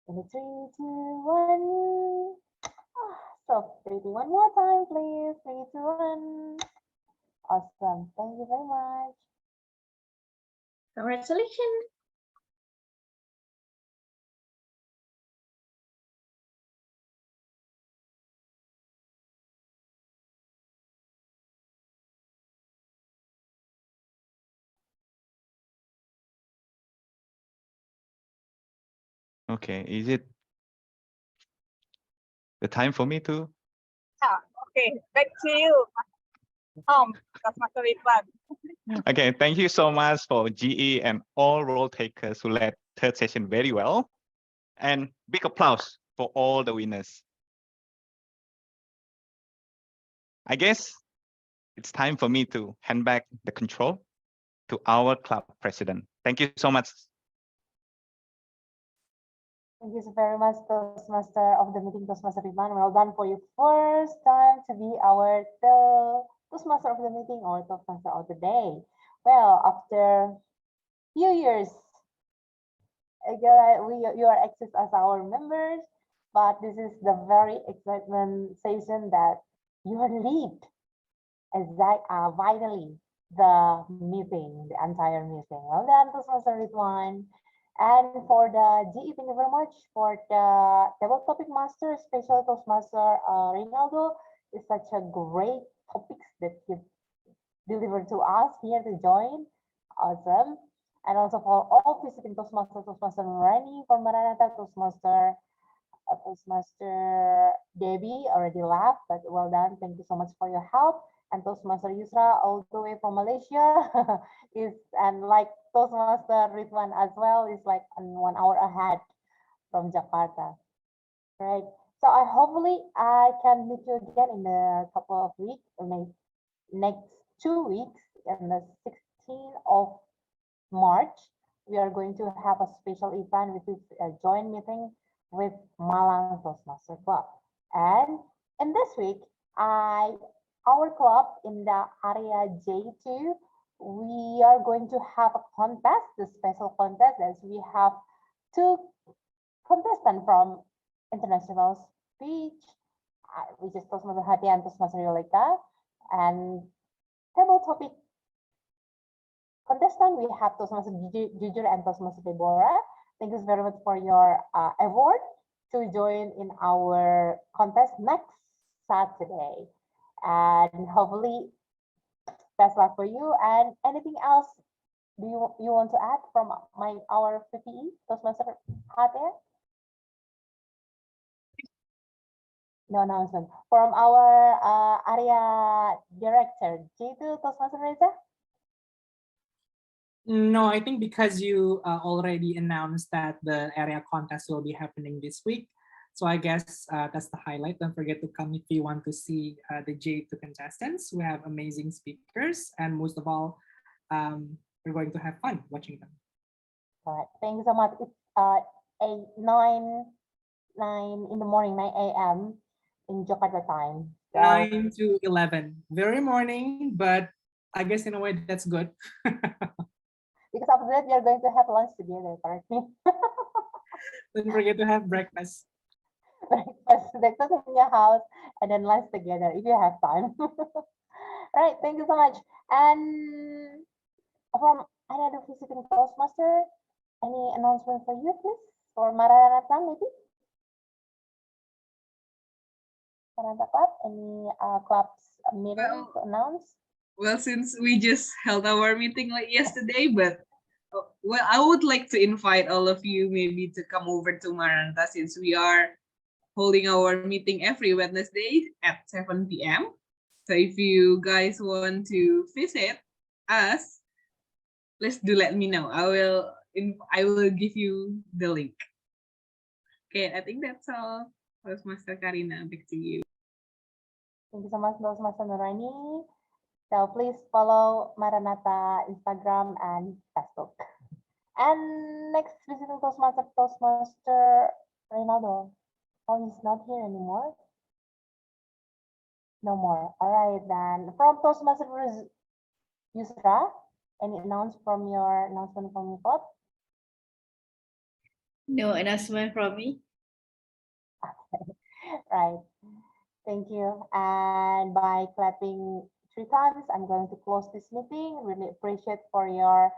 In a 3, 2, 1. So, baby, one more time, please. 3, 2, 1. Awesome. Thank you very much. Congratulations. Okay, is it the time for me to? Okay, back to you. Toastmaster Ridwan. Okay, thank you so much for GE and all role takers who led third session very well. And big applause for all the winners. I guess it's time for me to hand back the control to our club president. Thank you so much. Thank you so very much, Toastmaster of the meeting, Toastmaster Ridwan. Well done for your first time to be our Toastmaster of the meeting or Toastmaster of the day. Well, after few years, you are accessed as our members, but this is the very excitement session that you are lead vitally the meeting, the entire meeting. Well done, Toastmaster Ridwan. And for the GE, thank you very much. For the table topic master, special Toastmaster Rinaldo, is such a great topics that you delivered to us here to join. Awesome. And also for all visiting Toastmasters, Toastmaster Rani for Maranatha, Toastmaster Debbie already left, but well done. Thank you so much for your help. And Toastmaster Yusra all the way from Malaysia is, and like Toastmaster Ridwan as well, is like 1 hour ahead from Jakarta. Right. So I hopefully I can meet you again in a couple of weeks, next 2 weeks, on the 16th of March. We are going to have a special event, which is a joint meeting with Malang Toastmaster Club. And in this week, our club in the area J2, we are going to have a contest, the special contest, as we have 2 contestants from international speech, which is Toastmaster Hati and Toastmaster Yoleka, and table topic contestant, we have Toastmaster Jujur and Toastmaster Deborah. Thank you very much for your effort to join in our contest next Saturday. And hopefully, best luck for you. And anything else do you want to add from our PPE, Toastmaster Hate? No announcement. From our area director, J2, Toastmaster Reza? No, I think because you already announced that the area contest will be happening this week. So I guess that's the highlight. Don't forget to come if you want to see the J2 contestants. We have amazing speakers, and most of all, we're going to have fun watching them. All right, thank you so much. It's 9 in the morning, 9 a.m. in Jakarta time. So, 9 to 11, very morning, but I guess in a way that's good. Because after that, we are going to have lunch together, correctly? Don't forget to have breakfast. Breakfast in your house and then lunch together if you have time. Right, thank you so much. And from another visiting Toastmaster, any announcement for you, please? For Maranatha, maybe? Maranatha Club? Any club's meeting to announce? Well, since we just held our meeting like yesterday, but well, I would like to invite all of you maybe to come over to Maranta since we are holding our meeting every Wednesday at 7 p.m. So if you guys want to visit us, please do let me know. I will give you the link. Okay, I think that's all. Toastmaster Karina, back to you. Thank you so much, Toastmaster Nurani. So please follow Maranatha Instagram and Facebook. And next visiting Toastmaster Reynaldo. Oh, he's not here anymore. No more. All right, then. From Toastmaster Yusra, any announcement from your club? No announcement from me. Right. Thank you. And by clapping 3 times, I'm going to close this meeting. Really appreciate for your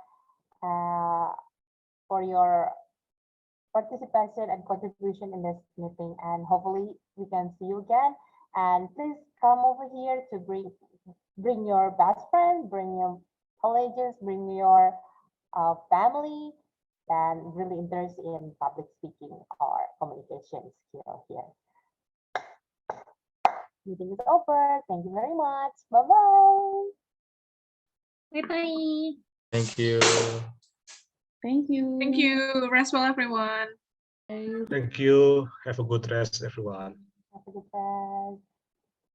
participation and contribution in this meeting. And hopefully we can see you again. And please come over here to bring your best friend, bring your colleagues, bring your family, and really interested in public speaking or communication skill here. Meeting is over. Thank you very much. Bye-bye. Bye-bye. Thank you. Thank you. Thank you. Rest well, everyone. Thank you. Have a good rest, everyone. Have a good rest.